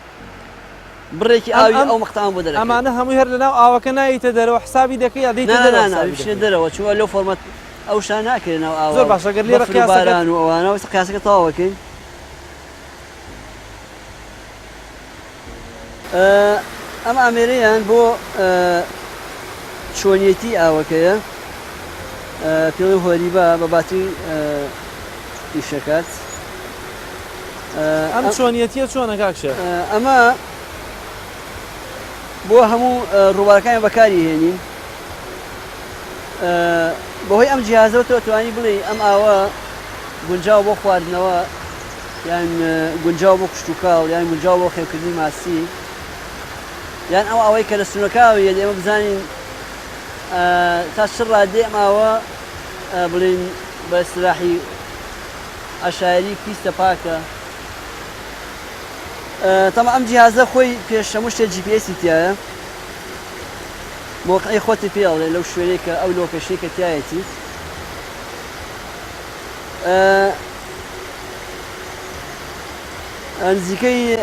بڕێکی ئاوی ئەو مەختان بۆ دەرەکەین. ئەمانە هەمووی هەر لەناو ئاوەکە نایتە دەرەوە حسابی دەکەی یا دەیتە دەرەوە چوە لەو فۆرمەت ئەو شان ناکرێنەوە ئاوا زۆر باشە گەر لێرە باران و ئەوانە قیاسەکە تەواوەکەین. ئەم ئامێرەیان بۆ چۆنیەتی ئاوەکەیە پێڵی هۆریبە بە باتری ئیشەکات ئەم چۆنیەتیە چۆنە کاکشە ئەمە بۆ هەموو ڕووبارەکانی بەکاری هێنین بەهۆی ئەم جیهازەوە تۆ توانی بڵێ ئەم ئاوە گونجاو بۆ خواردنەوە یان گونجاو بۆ کشت و کاڵ یان گونجاو بۆ خێوکردنی ماسی یان ئەو ئەوەی کە لە سنووەکاوی ئێمە بزانین تا چ ڕادێ ئەم ئاوە بڵین بە ئیستلاحی عەشایری پیسە پاکە تەمە ئەم جیهازە خۆی پێش هەموو شتێک GPS تایە مۆقعی خۆتی پێڵێ لەو شوێنەی کە ئەو لۆکەشەی کە تایەتی نزیکەی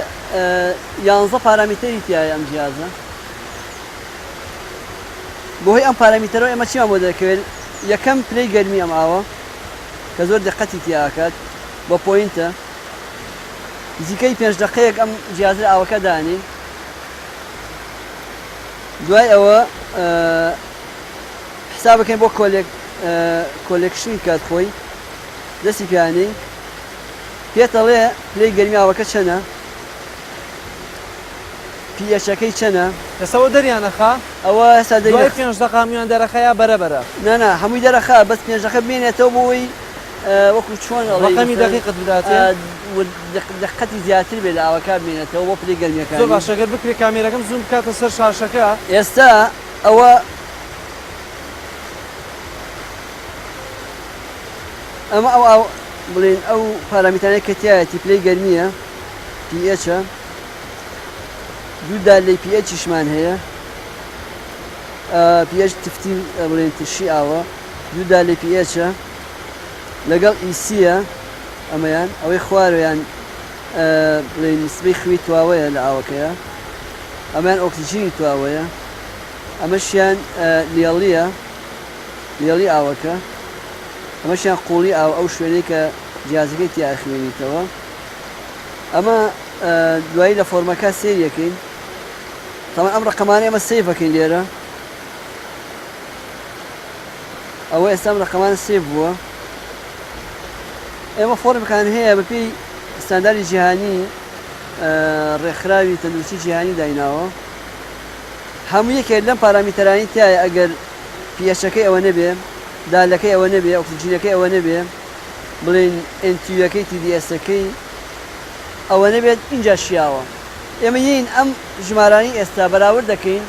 11 پارامتەری تایە ئەم جیهازە بۆهۆی ئەم پارامتەرەوە ئێمە چیمان بۆ دەکەوێت یەکەم پلەی گەرمی ئەم ئاوە کە زۆر دقەتی تیاکات بە پۆینتە نزیکەی 5 دقەیەک ئەم جیهازە ئاوەکە دانی دوای ئەوە حساب بکەین بۆ کۆلێکشنی کات خۆی دەستی پیانەی پێتەڵێ پلەی گەرمی ئاوەکە چەنە پیەچەکەی چەنە ئێستاەوە دەریانەخا ئەوە هەستا دوای 5 دقا میوان دەرەخەیە بەرەبەرە نانا هەمووی دەرەخا بەس 5 دقە بمێنێتەوە بۆی وەکو چۆن ڕقەمی دقیقت بداتێ دقەتی زیاتر بێت لە ئاوەکە بمێنێتەوە بۆ پلەی گەرمیەکان زۆر باشەگەر بکرێ کامێرەکەم زوم بکاتە سەر شاشەکە ئێستا ئەوە ئەمە ئەو بڵێن ئەو پارامترانەی کە تایەتی پلەی گەرمیە پیئەچە دوودا لەی پیئەچیشمان هەیە پیئەچ تفتی بڵێن تشی ئاوە دوودا لەی پیئەچە لەگەڵ ئیسیە ئەمەیان ئەوەی خوارویان بڵێن نسبەی خوی تواوەیە لە ئاوەکەیە ئەمان ئۆکسیجینی تواوەیە ئەمەشیان لێڵی ئاوەکە ئەمەشیان قوڵی ئەو شوێنەی کە جیازەکەی تیاخوێنیتەوە ئەمە دوایی لە فۆرمەکە سێریەکەین تەمان ئەم ڕقەمانە ئەمە سیڤەکەین لێرە ئەوە ئێستا ئەم ڕقەمانە سیڤ بووە ئێمە فۆرمەکان هەیە بەپێی ستانداری جیهانی ڕێکخراوی تەندروستی جیهانی دایناوە هەموو یەکێک لەم پارامترانی تایە ئەگەر پیەچەکەی ئەوە نەبێ دالەکەی ئەوە نەبێ ئۆکسیجینەکەی ئەوە نەبێ بڵێن NTU-ەکەی TDS-ەکەی ئەوە نەبێت اینجا شیاوە ئێمە یین ئەم ژمارانی ئێستا بەراورد دەکەین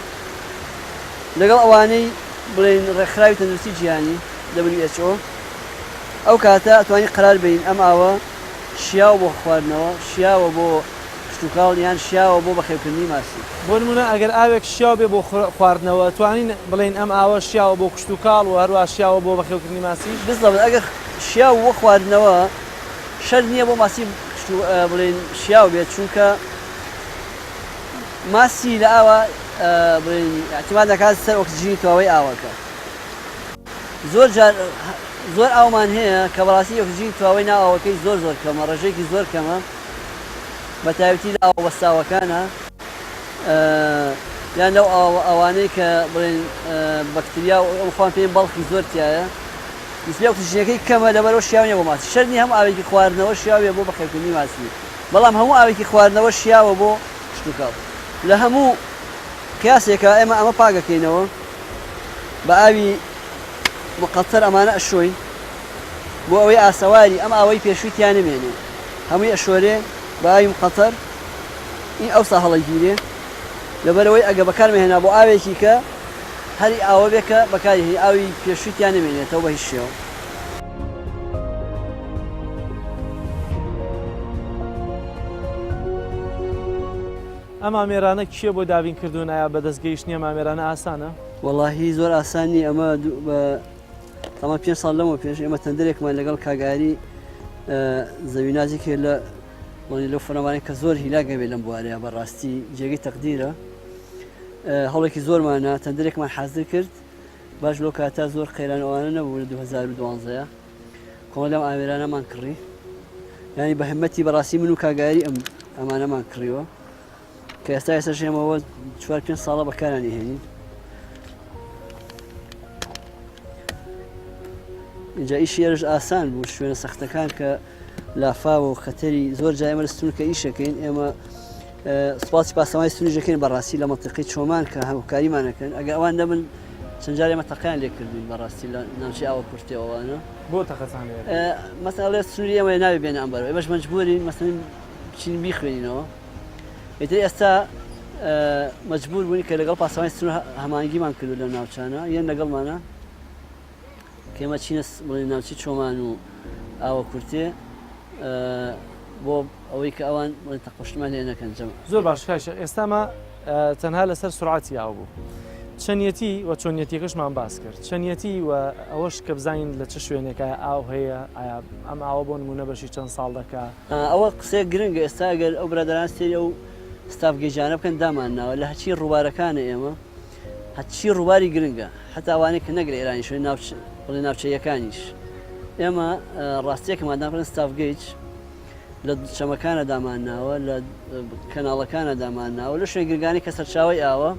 لەگەڵ ئەوانەی بڵێن ڕێکخراوی تەندروستی جیهانی WHO ئەو کاتە ئەتوانین قرار بین ئەم ئاوە شیاوە بۆ خواردنەوە شیاوە بۆ کشت و کاڵ یان شیاوە بۆ بەخێوکردنی ماسی بۆ نمونە ئەگەر ئاوێک شیاو بێ بۆ خواردنەوە توانین بڵێن ئەم ئاوە شیاوە بۆ کشت و کاڵ و هەروە شیاوە بۆ بەخێوکردنی ماسی بزڵ ئەگەر شیاو بۆ خواردنەوە شەر نییە بۆ ماسی بڵێن شیاو بێت چونکە ماسی لە ئاوە بڵێن احتیمال دەکات سەر ئۆکسیجینی تواوەی ئاوەکە زۆر ئاومان هەیە کە بەڕاستی ئۆکسیجینی تواوەی ناو ئاوەکەی زۆر کەمە ڕێژەیەکی زۆر کەمە بە تایبەتی لە ئاو وەستاوەکانە یان لەو ئەوانەی کە بڵێن بەکتریا و ئەوخوان پێین بەڵخی زۆر تایە نسبەی ئۆکسیجینەکەی کەمە لەبەرەوە شیاو نییە بۆ ماسی شەرنی هەموو ئاوێکی خواردنەوە شیاوێ بۆ بەخێوکردنی ماسی بەڵام هەموو ئاوێکی خواردنەوە شیاوە بۆ کشت و کاڵ لە هەموو قیاسێکە ئێمە ئەمە پاگەکەینەوە بە ئاوی مقەتەر ئەمانە ئەشۆین بۆ ئەوەی ئاسەواری ئەم ئاوەی پێشوویتیان نمێنێ هەمووی ئەشۆرێ بە ئاوی مقەتەر این ئەوسا هەڵەگیرێ لەبەرەوەی ئەگە بەکارمێهێنا بۆ ئاوێکی کە هەری ئاوە بێکە بەکاری هەیە ئاوی پێشوویتیان نمێنێتەوە بە هیچ شێوە ئەم ئامێرانە کێ بۆ داوین کردوون ئایا بەدەستگەیشتنی مامێرانە ئاسانە وەڵاهی زۆر ئاسانی ئەمە تەمام 5 ساڵ لەمەوە پێش ئێمە تەندەرێکمان لەگەڵ کاگاری زەوینازی کرد لەو فەرمانەی کە زۆر هیلاگە بێت لەم بوارەیە بەڕاستی جێگەی تەقدیرە هەوڵێکی زۆرمانە تەندەرێکمان حازر کرد باش لەو کاتا زۆر قەیرانەوانە نەبوو لە 2012 کۆمەڵ لەم ئامێرانەمان کڕی ینی بە هەمەتی بەڕاستی من و کاگاری ئەمانەمان کڕیوە کە ئێستا ئێمەوە 4-5 ساڵە بەکارانی هێنین اینجا ئیشی ێرش ئاسان بوو شوێنە سەختەکان کە لافاوە و خەتەری زۆر جا ئێمە لە ستون کە ئیشەکەین ئێمە سوپاسی پاسەوانی ستونیژەکەین بەڕاستی لە مەنتیقی چۆمان کە هەمووکاریمانەکەن ئەگەر ئەوان نەبن چەند جار ئێمە تەقیان لێ کردوین بەڕاستی لە ناوچەی ئاوە کورتەوەوانە بۆ تەقەتان مەسەڵێ سنووری ئێمە ناوێ بێنە ئەمبەرەوە ئێمەش مەجبورین مەسەڵەن بچین بیخوێنینەوە ئێتر ئێستا مەجبور بووین کە لەگەڵ پاسەوانی ستون هەمانگیمان کردو لەو ناوچانە یان لەگەڵمانە کە ئێمە چینە بڵێن ناوچەی چۆمان و ئاوە کورتێ بۆ ئەوەی کە ئەوان تەقپشتمان لێ نەکەن جەمە زۆر باش کاش ئێستامە تەنها لەسەر سرعاتی ئاو بوو چەندەتی و چۆنیەتیەکەشمان باس کرد چەندەتی و ئەوەش کە بزانین لە چه شوێنێکە ئاو هەیە ئەم ئاوە بۆ نمونە بەشی چەند ساڵ دەکات ئەوە قسەیە گرنگە ئێستا ئەگەر ئەو برادران سێری ئەو ستافگەیجانە بکەن دامانناوە لە هەچی ڕووبارەکانە ئێمە هەچی ڕووباری گرنگە حتا ئەوانەی کە نەگرێ ئێرانی شوێن بڵێ ناوچەیەکانیش ئێمە ڕاستیەکەمان داپڕن ستافگەیج لە چەمەکانە دامانناوە لە کەناڵەکانە دامانناوە لە شوێن گرگانی کە سەرچاوی ئاوە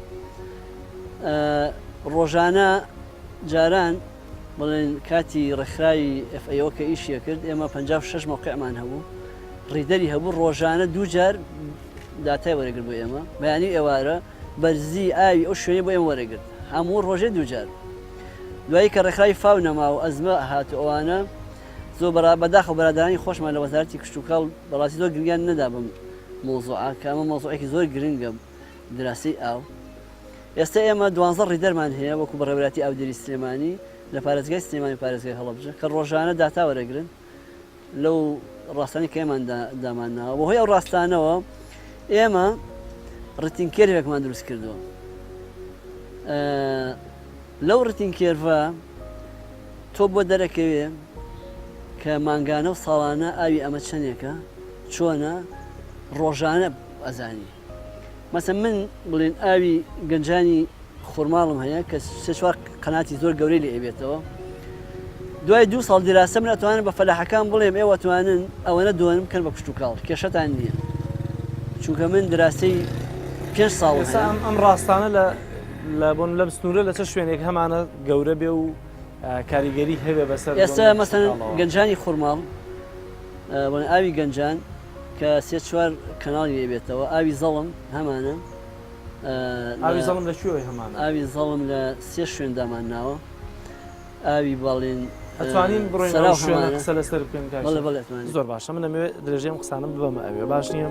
ڕۆژانە جاران بڵێن کاتی ڕێکخراوی FAO کە ئیشیە کرد ئێمە 56 موقعمان هەبوو ڕیدەری هەبوو ڕۆژانە دوو جار داتای وەرەگرت بۆ ئێمە بەیانی ئێوارە بەرزی ئاوی ئەو شوێنی بۆ ئێمە وەرەگرت هەموو ڕۆژێ دوو جار دوایی کە ڕێکخراوی فاو نەما و ئەزمە هاتو ئەوانە زۆر بەداخە و بەرادرانی خۆشمان لە وەزارەتی کشت و کاڵ بەڕاستی زۆر گرنگیان نەدا بم مۆزوعە کە ئەمە مۆزوعێکی زۆر گرنگە دراسی ئاو ئێستا ئێمە 12 ڕیدەرمان هەیە وەکو بەڕێوەبەتی ئاودێری سلێمانی لە پارێزگای سلێمانی پارێزگای هەڵەبجە کە ڕۆژانە داتا وەرەگرن لەو ڕاستانی کە ئێمان دامانناوە بۆ هۆی ئەو ڕاستانەوە ئێمە ڕتینکێرێکمان دروست کردووە لەو ڕتینکێرڤە تۆ بۆ دەرەکەوێ کە مانگانە و ساڵانە ئاوی ئەمە چەندێکە چۆنە ڕۆژانە ئەزانی مەسەن من بڵێن ئاوی گەنجانی خورماڵم هەیە کە سێ-چوار قەناتی زۆر گەورەی لێ ئەبێتەوە دوای 2 ساڵ دیراسە من ئەتوانم بە فەلاحەکان بڵێم ئێوە توانن ئەوەنە دووەنم بکەن بە پشت و کاڵ کێشەتان نییە چونکە من دراسی 5 ساڵ ئەم ڕاستانە لە بۆن لەم سنوورە لە چه شوێنێک هەمانە گەورە بێ و کاریگەری هەبێ بەسەر ئێستا مەسەن گەنجانی خورماڵ بڵێن ئاوی گەنجان کە 3-4 کەناڵی لێبێتەوە ئاوی زەڵم هەمانە ئاوی زەڵم لەکوێ هەمانە ئاوی زەڵم لە 3 شوێن دامانناوە ئاوی بەڵێن ئەتوانین بڕۆین شوێنە قسە لەسەر بکەین زۆر باشە من ئەمەوێ درێژەیەم قسانم ببەمە ئەوێ باش نییە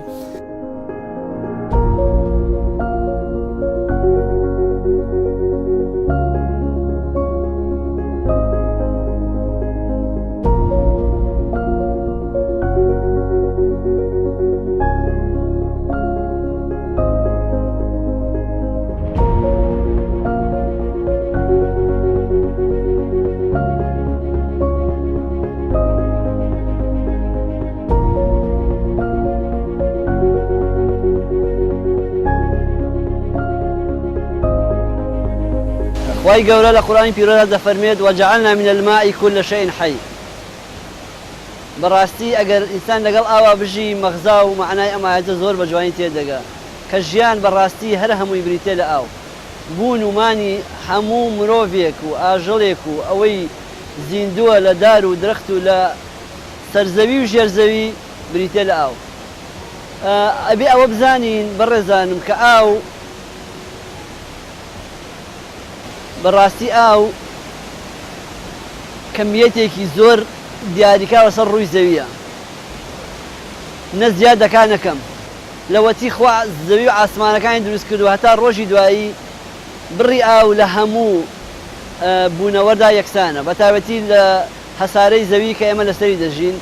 خی گەورە لە قورآنی پیرۆدا دەفەرمێت وەجعلنا من الماء كل شيء حي بەڕاستی ئەگەر ئینسان لەگەڵ ئاوا بژی مەغزا و معنای ئەمایەتە زۆر بە جوانی تێدەگا کە ژیان بەڕاستی هەر هەمووی بریتێ لە ئاو بوون ومانی هەموو مرۆڤێک و ئاژەڵێک و ئەوەی زیندووە لە دار و درەخت و لە سەرزەوی و ژێرزەوی بریتێ لە ئاو ئەبێ ئەوە بزانین بەڕێزانم کە ئاو بەڕاستی ئاو کەمیەتێکی زۆر دیاریکاوە سەر ڕووی زەویە نە زیاد دەکا نەکەم لەوەتی خوا زەوی و ئاسمانەکانی دروست کردو هەتا ڕۆژی دوایی بڕی ئاو لە هەموو بوونەوەدا یەکسانە بەتابەتی لە هەسارەی زەوی کە ئێمە لەسەری دەژین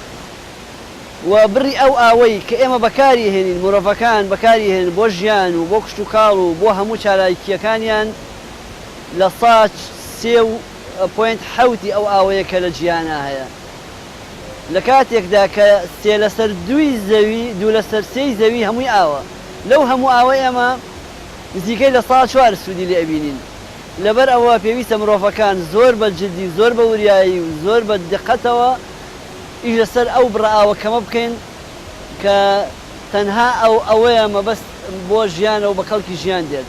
و بڕی ئەو ئاوەی کە ئێمە بەکاری هێنین مرۆڤەکان بەکاری هێن بۆ ژیان و بۆ کشت و کاڵ و بۆ هەموو چالاکیەکانیان لە 3.7 ئەو ئاوەیە کە لە جیانە هەیە لە کاتێکدا کە 3 لەسەر 2 زەوی 2 لەسەر 3 زەوی هەمووی ئاوە لەو هەموو ئاوە ئێمە نزیکەی لە 4 سوودی لێ ئەبینین لەبەر ئەوە پێویستە مرۆڤەکان زۆر بە جددی زۆر بە وریایی و زۆر بە دقەتەوە ئیش لەسەر ئەو بڕئاوە کەمە بکەین کە تەنها ئەوەیە مەبەست بۆ ژیانە و بە کەڵکی ژیان دێت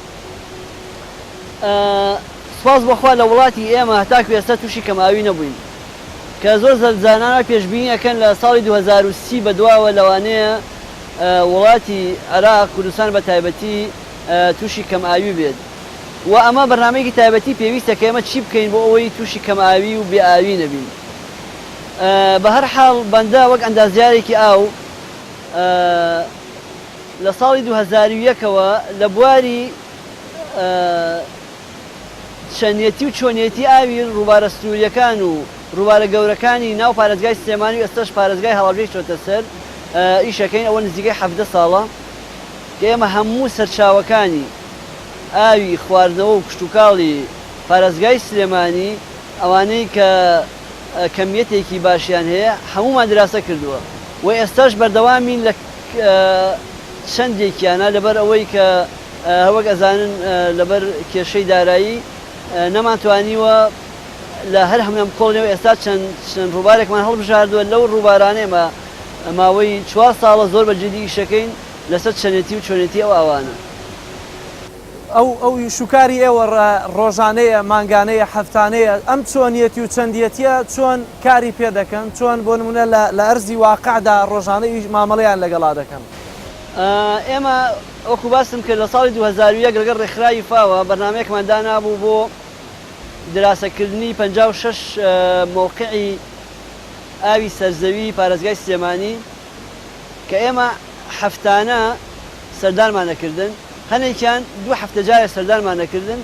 سپاس بەخوا لە وڵاتی ئێمە هەتاکو ئێستا تووشی کەماوی نەبووین کە زۆر زانانە پێشبینیەکەن لە ساڵی 2030 بەدواوە لەوانەیە وڵاتی عێراق کوردستان بە تایبەتی تووشی کەم ئاوی بێت و ئەمە بەرنامەیەکی تایبەتی پێویستە کە ئێمە چی بکەین بۆ ئەوەی تووشی کەم ئاوی و بێ ئاوی نەبین. بە هەر حاڵ بەندە وەک ئەندازیارێکی ئاو لە ساڵی 2001ەوە لە بواری چەندێتی و چۆنیەتی ئاوی ڕووبارە سنووریەکان و ڕووبارە گەورەکانی ناو پارێزگای سلێمانی و ئێستاش پارێزگای هەڵەبجەی چۆتە سەر ئیشەکەین ئەوە نزیکەی 17 ساڵە کە ئێمە هەموو سەرچاوەکانی ئاوی خواردنەوە و کشتتوکاڵی پارێزگای سلێمانی ئەوانەی کە کەمیەتێکی باشیان هەیە هەمومان دراسە کردووە و ئێستاش بەردەوامین لە چەندێکیانە لەبەر ئەوەی کە هەوەک ئەزانن لەبەر کێشەی دارایی نەمانتوانیوە لە هەر هەموو کۆڵنەوە ئێستا چەند ڕووبارێکمان هەڵبژاردووە لەو ڕووبارانێمە ماوەی 4 ساڵە زۆر بەجددی ئیشەکەین لەسەر چەنێتی و چۆنێتی ئەو ئاوانە. ئەو شوکاری ئێوە ڕۆژانەیە مانگانەیە هەفتانەیە ئەم چۆنیەتی و چەندیەتیە چۆن کاری پێ دەکەن چۆن بۆ نمونە لە ئەرزی واقعدا ڕۆژانەی مامەڵەیان لەگەڵا دەکەن. ئێمە وەکو باسم کرد لە ساڵی 2001 لەگەڵ ڕێکخراوی فاوە بەرنامەیەکمان دانابوو بۆ دراسەکردنی 56 مۆقعی ئاوی سەرزەوی پارێزگای سلێمانی کە ئێمە هەفتانە سەردانمانەکردن هەنێکیان 2 هەفتە جارێک سەردانمانەکردن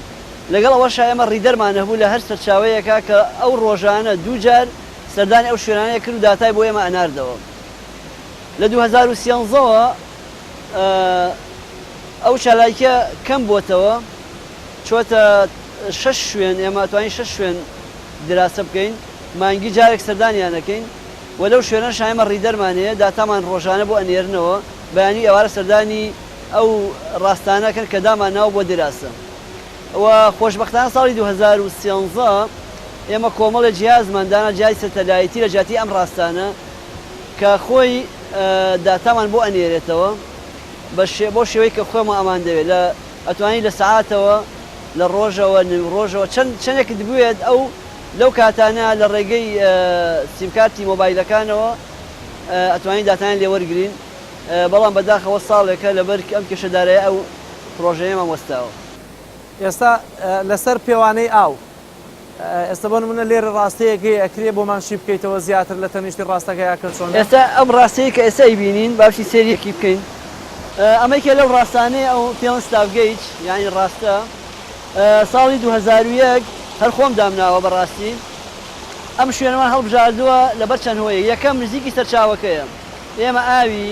لەگەڵ ئەوەشا ئێمە ڕیدەرمان هەبوو لە هەر سەرچاوەیەکە کە ئەو ڕۆژانە 2 جار سەردانی ئەو شوێنانەیە کرد و داتای بۆ ئێمە ئەناردەوە. لە 2013ەوە ئەو چالاکیە کەم بۆتەوە چۆتە 6 شوێن ئێمە توانین 6 شوێن دراسە بکەین مانگی جارێک سەردانیانەکەین و لەو شوێنە شایمە ڕیدەرمانەیە داتامان ڕۆژانە بۆ ئەنێرنەوە بەیانی ئێوارە سەردانی ئەو ڕاستانەکەن کە دامان ناو بۆ دراسە و خۆشبەختانە ساڵی 2013 ئێمە کۆمەڵی جیازماندانە جیای سەتەلایەتی لە جاتی ئەم ڕاستانە کە خۆی داتامان بۆ ئەنێرێتەوە بۆ شێوەی کە خۆمە ئەمان دەوێت لە ئەتوانی لە سەعاتەوە لە ڕۆژەوە ڕۆژەوە چەندێک دەبوێت ئەو لەو کاتانە لە ڕێگەی سیمکارتی مۆبایلەکانەوە ئەتوانین داتان لێوەرگرین بەڵام بەداخەوە ساڵێکە لەبەر ئەم کێشەدارەیە ئەو پرۆژەیەمان وەستاوە. ئێستا لەسەر پێوانەی ئاو ئێستا بۆ نمونە لێرە ڕاستەیەکی ئەکرێ بۆمانشی بکەیتەوە زیاتر لە تەنیشتی ڕاستەکەیە کە چۆن ئێستا ئەم ڕاستەیە کە ئێستا بینین باشی سێریەکی بکەین ئەمەیکە لەو ڕاستانەیە ئەو پێڵەن ستافگەیت یعنی ڕاستە ساڵی 2001 هەر خۆم دامناوە بەڕاستی ئەم شوێنەمان هەڵبژاردووە لەبەر چەند هۆیە یەکەم نزیکی سەرچاوەکەیە ئێمە ئاوی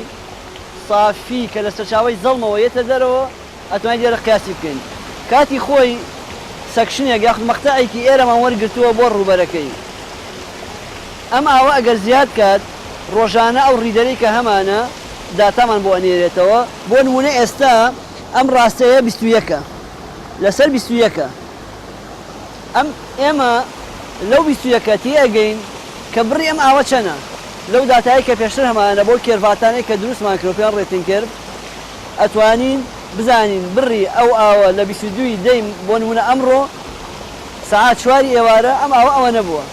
صافی کە لە سەرچاوی زەڵمەوە یێتە دەرەوە ئەتوانین لێرە قیاسی بکەین کاتی خۆی سەکشنێک یاخود مەقتەعێکی ئێرەمان وەرگرتووە بۆ ڕووبەرەکەی ئەم ئاوە ئەگەر زیاد کات ڕۆژانە ئەو ڕیدەرەی کە هەمانە داتامان بۆ ئەنێرێتەوە بۆ نمونە ئێستا ئەم ڕاستەیە 21 لەسەر 21 ئێمە لەو 21 ئەگەین کە بڕی ئەم ئاوە چەنە لەو داتایی کە پێشتر هەمانە بۆ کێرڤاتانەی کە دروستمان کرۆپیان ڕێتین کرد ئەتوانین بزانین بڕی ئەو ئاوە لە 22 دەیم بۆ نمونە ئەمڕۆ سەعات 4 ئێوارە ئەم ئاوە ئەوە نەبووە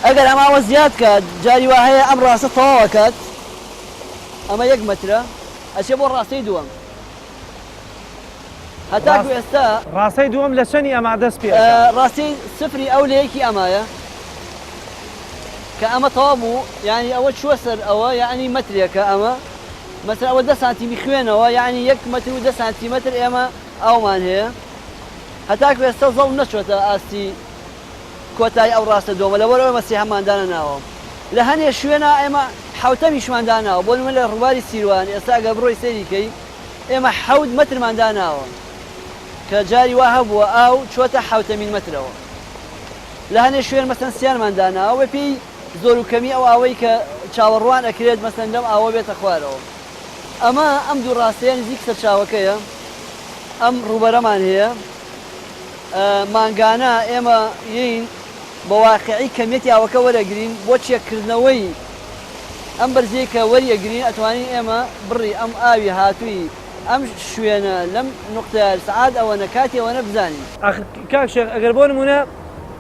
ئەگەر ئەم ئاوە زیاد کات جاری وا هەیە ئەم ڕاستە تەواوە کات ئەمە 1 مەترە ئەچێ بۆ ڕاستەی دووەم هەتاکو ئێستا ڕاستەی دووەم لە چەنی ئەما دەست پێ ڕاستی سفری ئەو لەیەکی ئەمایە کە ئەمە تەوا بوو یعنی ئەوە چووە سەر ئەوە یعنی مەترێکە ئەمە مەسەر ئەوە 10 سانتیمی خوێنەوە یعنی 1 مەتر و 10 سانتیمەتر ئێمە ئەومان هەیە هەتاکو ئێستا زەڵ نەچۆتە ئاستی کۆتایی ئەو ڕاستە دۆمە لەبەرەوە مەسی هەماندانە ناوە لە هەنێ شوێنە ئێمە حوتەمیشمان داناوە بۆ نمونە لە ڕووباری سیروان ئێستا ئەگە بڕۆی سەیریکەی ئێمە 7 مەترمان داناوە کە جاری وا هەبووە ئاو چۆتە 7 مەترەوە لە هەنێ شوێن مەسەن سیانمان داناوە پێی زۆر و کەمی ئەو ئاوەی کە چاوەڕوان ئەکرێت مەسەن لەم ئاوە بێتە خوارەوە ئەمە ئەم دوو ڕاستەیە نزیک سەرچاوەکەیە ئەم ڕووبەرەمان هەیە مانگانە ئێمە یین بە واقعی کەمیەتی ئاوەکە وەرەگرین بۆ چێککردنەوەی ئەم بەرزەیە کە وەریەگرین ئەتوانین ئێمە بڕی ئەم ئاوی هاتووی ئەم شوێنە لەم نقطە سعات ئەوە نەکاتی ئەوە نەبزانین کاک شێخ ئەگەر بۆ نمونە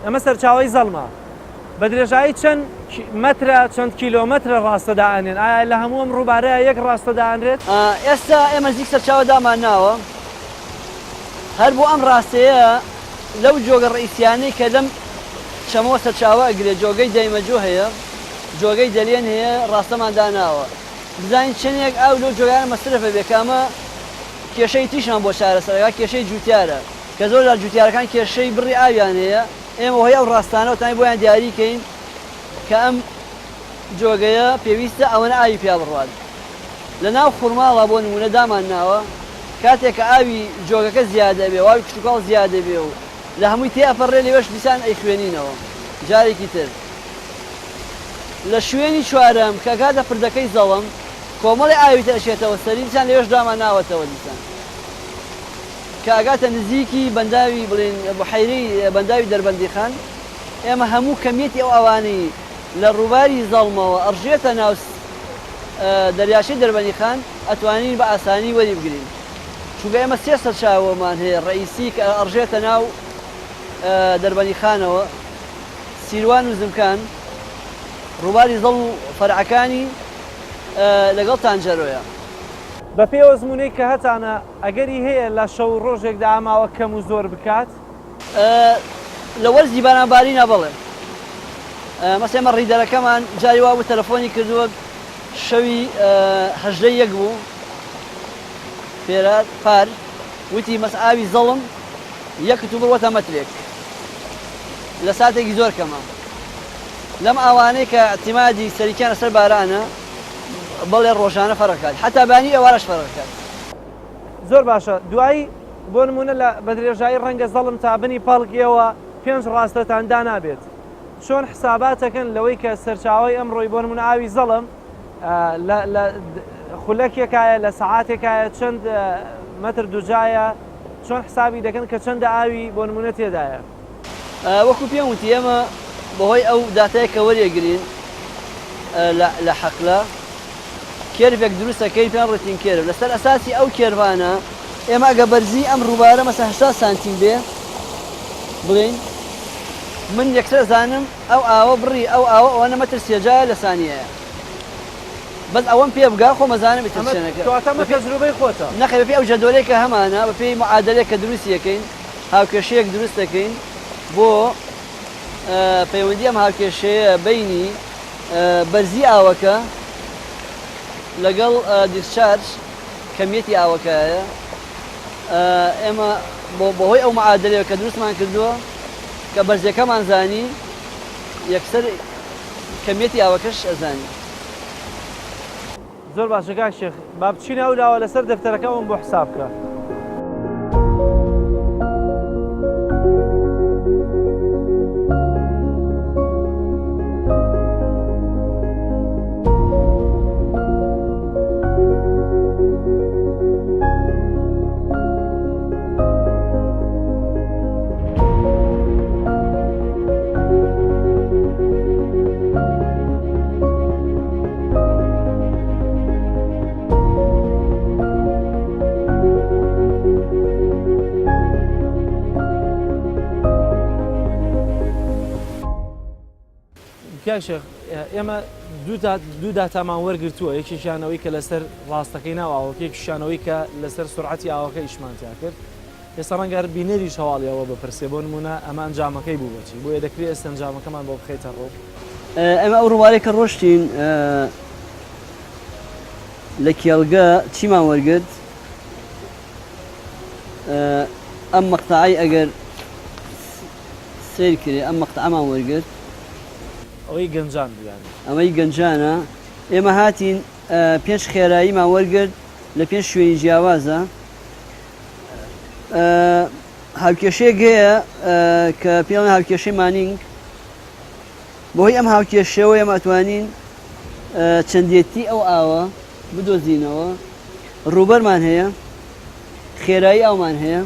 ئەمە سەرچاوی زەڵمە بە درێژایی چەند مەترە چەند کیلۆمەترە ڕاستەدانێن ئایا لە هەموو ئەم ڕووبارەیە یەک ڕاستەدانرێت؟ ئێستا ئێمە نزیک سەرچاوە دامان ناوە هەر بۆ ئەم ڕاستەیە لەو جۆگە ڕئیسیانەی کە لەم چەمەوە سەرچاوە ئەگرێت جۆگەی دەیمەجۆ هەیە جۆگەی دەلێن هەیە ڕاستەمان داناوە بزانین چەندێک ئاو لەو جۆگانە مەسرفە بێکامە کێشەی تیشان بۆ چارەسەرەکە کێشەی جوتیارە کە زۆر لە جوتیارەکان کێشەی بڕی ئاویان هەیە ئێمە هۆی ئەو ڕاستانەوە تانی بۆیان دیاریکەین کە ئەم جۆگەیە پێویستە ئەوەنە ئاوی پیا بڕوات لە ناو خوڕماڵە بۆ نمونە دامان ناوە کاتێک کە ئاوی جۆگەکە زیادە بێ واوی کشتتوکاڵ زیادە بێ و لە هەمووی تێپەڕێ لێوەش دیسان ئەی خوێنینەوە جارێکی تر لە شوێنی چوارەم کە کاتە پردەکەی زەڵم کۆمەڵی ئاوی دەچێتەوە سەری دیسان لێوەش دامان ناوەتەوە دیسان کە ئاگاتە نزیکی بەنداوی بڵێن بحیرەی بەنداوی دەربەندی خان ئێمە هەموو کەمیەتی ئەو ئەوانەی لە ڕووباری زەڵمەوە ئەڕژێتە ناو دەریاچەی دەربەندی خان ئەتوانین بە ئاسانی وەری بگرین چونکە ئێمە سێ سەرچاوەمان هەیە ڕئیسی کە ئەڕژێتە ناو دەربەندی خانەوە سیروان و زمکان ڕووباری زەڵ و فەرعەکانی لەگەڵ تانجەرۆیە بە پێوەزمونەی کە هەتانە ئەگەری هەیە لە شەو ڕۆژێکدا ئاماوە کەم و زۆر بکات لە وەرزی بارانباری نەبڵێ مەسە ئێمە ڕیدەرەکەمان جاری وا بوو تەلەفۆنی کردووە شەوی هەژدەی یەک بوو فێرات پار وتی مەس ئاوی زەڵم یەکت و بڕوەتە مەترێک لە ساتێکی زۆر کەمە لەم ئەوانەی کە احتیمادی سەریکیان لەسەر بارانە بەڵێ ڕۆژانە فەرەکات حتا بانی ئێوارەش فەرەکات زۆر باشە دوایی بۆ نمونە لە بە درێژایی ڕەنگە زەڵم تا بنی پاڵکیەوە 5 ڕاستەتان دانابێت چۆن حساباتەکەن لەوەی کە سەرچاوی ئەمڕۆی بۆ نمونە ئاوی زەڵم لە خولەکێکایە لە سەعاتێکایە چەند مەتر دووجایە چۆن حسابی دەکەن کە چەندە ئاوی بۆ نمونە تێدایە وەکو پێم وتی ئێمە بەهۆی ئەو داتای کە وەریەگرین لە حەقلە کێرفێک دروستەکەی پێیان ڕێتین کێرف لەسەر ئەساسی ئەو کێرفانە ئێمە ئەگە بەرزی ئەم ڕووبارە مەسە 80 سانتیم بێ بڵین من یەکسەر زانم ئەو ئاوە بڕی ئەو ئاوە ئەوەنە مەتر سێجایە لە سانیەیە بەس ئەوەم پێ بگا خۆ مەزانم تەجروبەی خۆتە نەخێ بەپێی ئەو جەدۆلێکە هەمانە بەپێی معادلێک کە دروستیەکەین هاوکێشەیەک دروست دەکەین بۆ پەیوەندی ئەم هاوکێشەیە بینی بەرزی ئاوەکە لەگەڵ دیسچارج کەمیەتی ئاوەکەیە ئێمە بەهۆی ئەو معادلەیە کە دروستمان کردووە کە بەرزەکەمان زانی یەکسەر کەمیەتی ئاوەکەش ئەزانی زۆر باشە کاک شێخ با بچینە ئەو لاوە لەسەر دەفتەرەکەمم بۆ حساب بکە کاک شێخ ئێمە دوو داتامان وەرگرتووە یەکیشانەوەی کە لەسەر ڕاستەکەی ناو ئاوەکە یەکیشانەوەی کە لەسەر سورعەتی ئاوەکە ئیشمانتیا کرد ئێستا ڕەنگە بینەری شەواڵیەوە بپرسێ بۆ نمونە ئەمە ئەنجامەکەی بوو بچی بۆیە دەکرێت ئێستا ئەنجامەکەمان بۆ بخەیتە ڕۆ ئەمە ئەو ڕووبارەی کە ڕۆشتین لە کێڵگە چیمان وەرگرت ئەم مەقتەعەی ئەگەر سیر کرێ ئەم مەقتەعەمان وەرگرت ئەوەی گەنجان بیان ئەمەی گەنجانە ئێمە هاتین 5 خێراییمان وەرگرت لە 5 شوێنی جیاوازە هاوکێشەیەک هەیە کە پێڵێن هاوکێشەی مانینگ بۆهۆی ئەم هاوکێشەوە ئێمە ئەتوانین چەندێتی ئەو ئاوە بدۆزینەوە ڕووبەرمان هەیە خێرایی ئەومان هەیە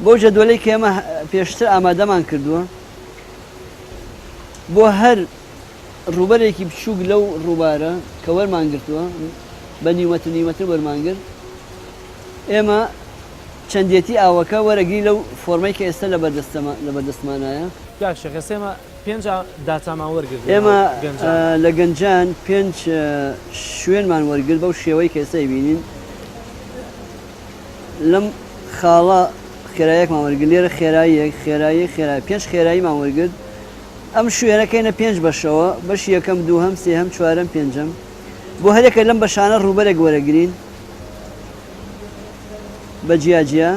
بۆ جەدوەلەی کە ئێمە پێشتر ئامادەمان کردووە بۆ هەر ڕووبەرێکی بچووک لەو ڕووبارە کە وەرمان گرتووە بە نیوەتر وەرمانگرت ئێمە چەندێتی ئاوەکە وەرەگری لەو فۆرمەی کە ئێستا لە بەردەستمانایە شێخە ئێمە 5 داچامان وەرگرت ئێمە لە گەنجان 5 شوێنمان وەرگرت بەو شێوەی کە ئێستا بینین لەم خاڵە خێرایەکمان وەرگرت لێرە خێرایی 5 خێراییمان وەرگرت ئەم شوێنەکەینە 5 بەشەوە بەشی یەکەم دووهەم سێهەم چوارەم پێنجەم بۆ هەرێکە لەم بەشانە ڕووبەرێک وەرەگرین بە جیاجیا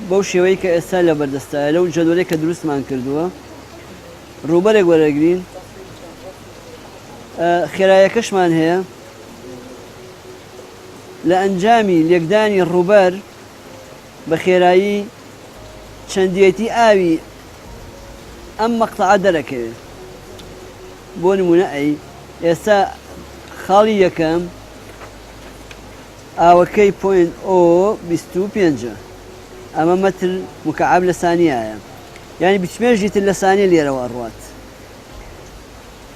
بەو شێوەی کە ئێستا لە بەردەستایە لەو جەدوڵێک کە دروستمان کردووە ڕووبەرێک وەرەگرین خێرایەکەشمان هەیە لە ئەنجامی لێکدانی ڕووبەر بە خێرایی چەندیەتی ئاوی ئەم مەقتەعە دەرەکەوێت بۆ نمونە ئێستا خاڵی یەکەم ئاوەکەی پوین ئۆ 25 ئەمە مەتر مکعب لە سانیایە یعنی 25 لیتر لە سانیە لێرەوە ئەڕوات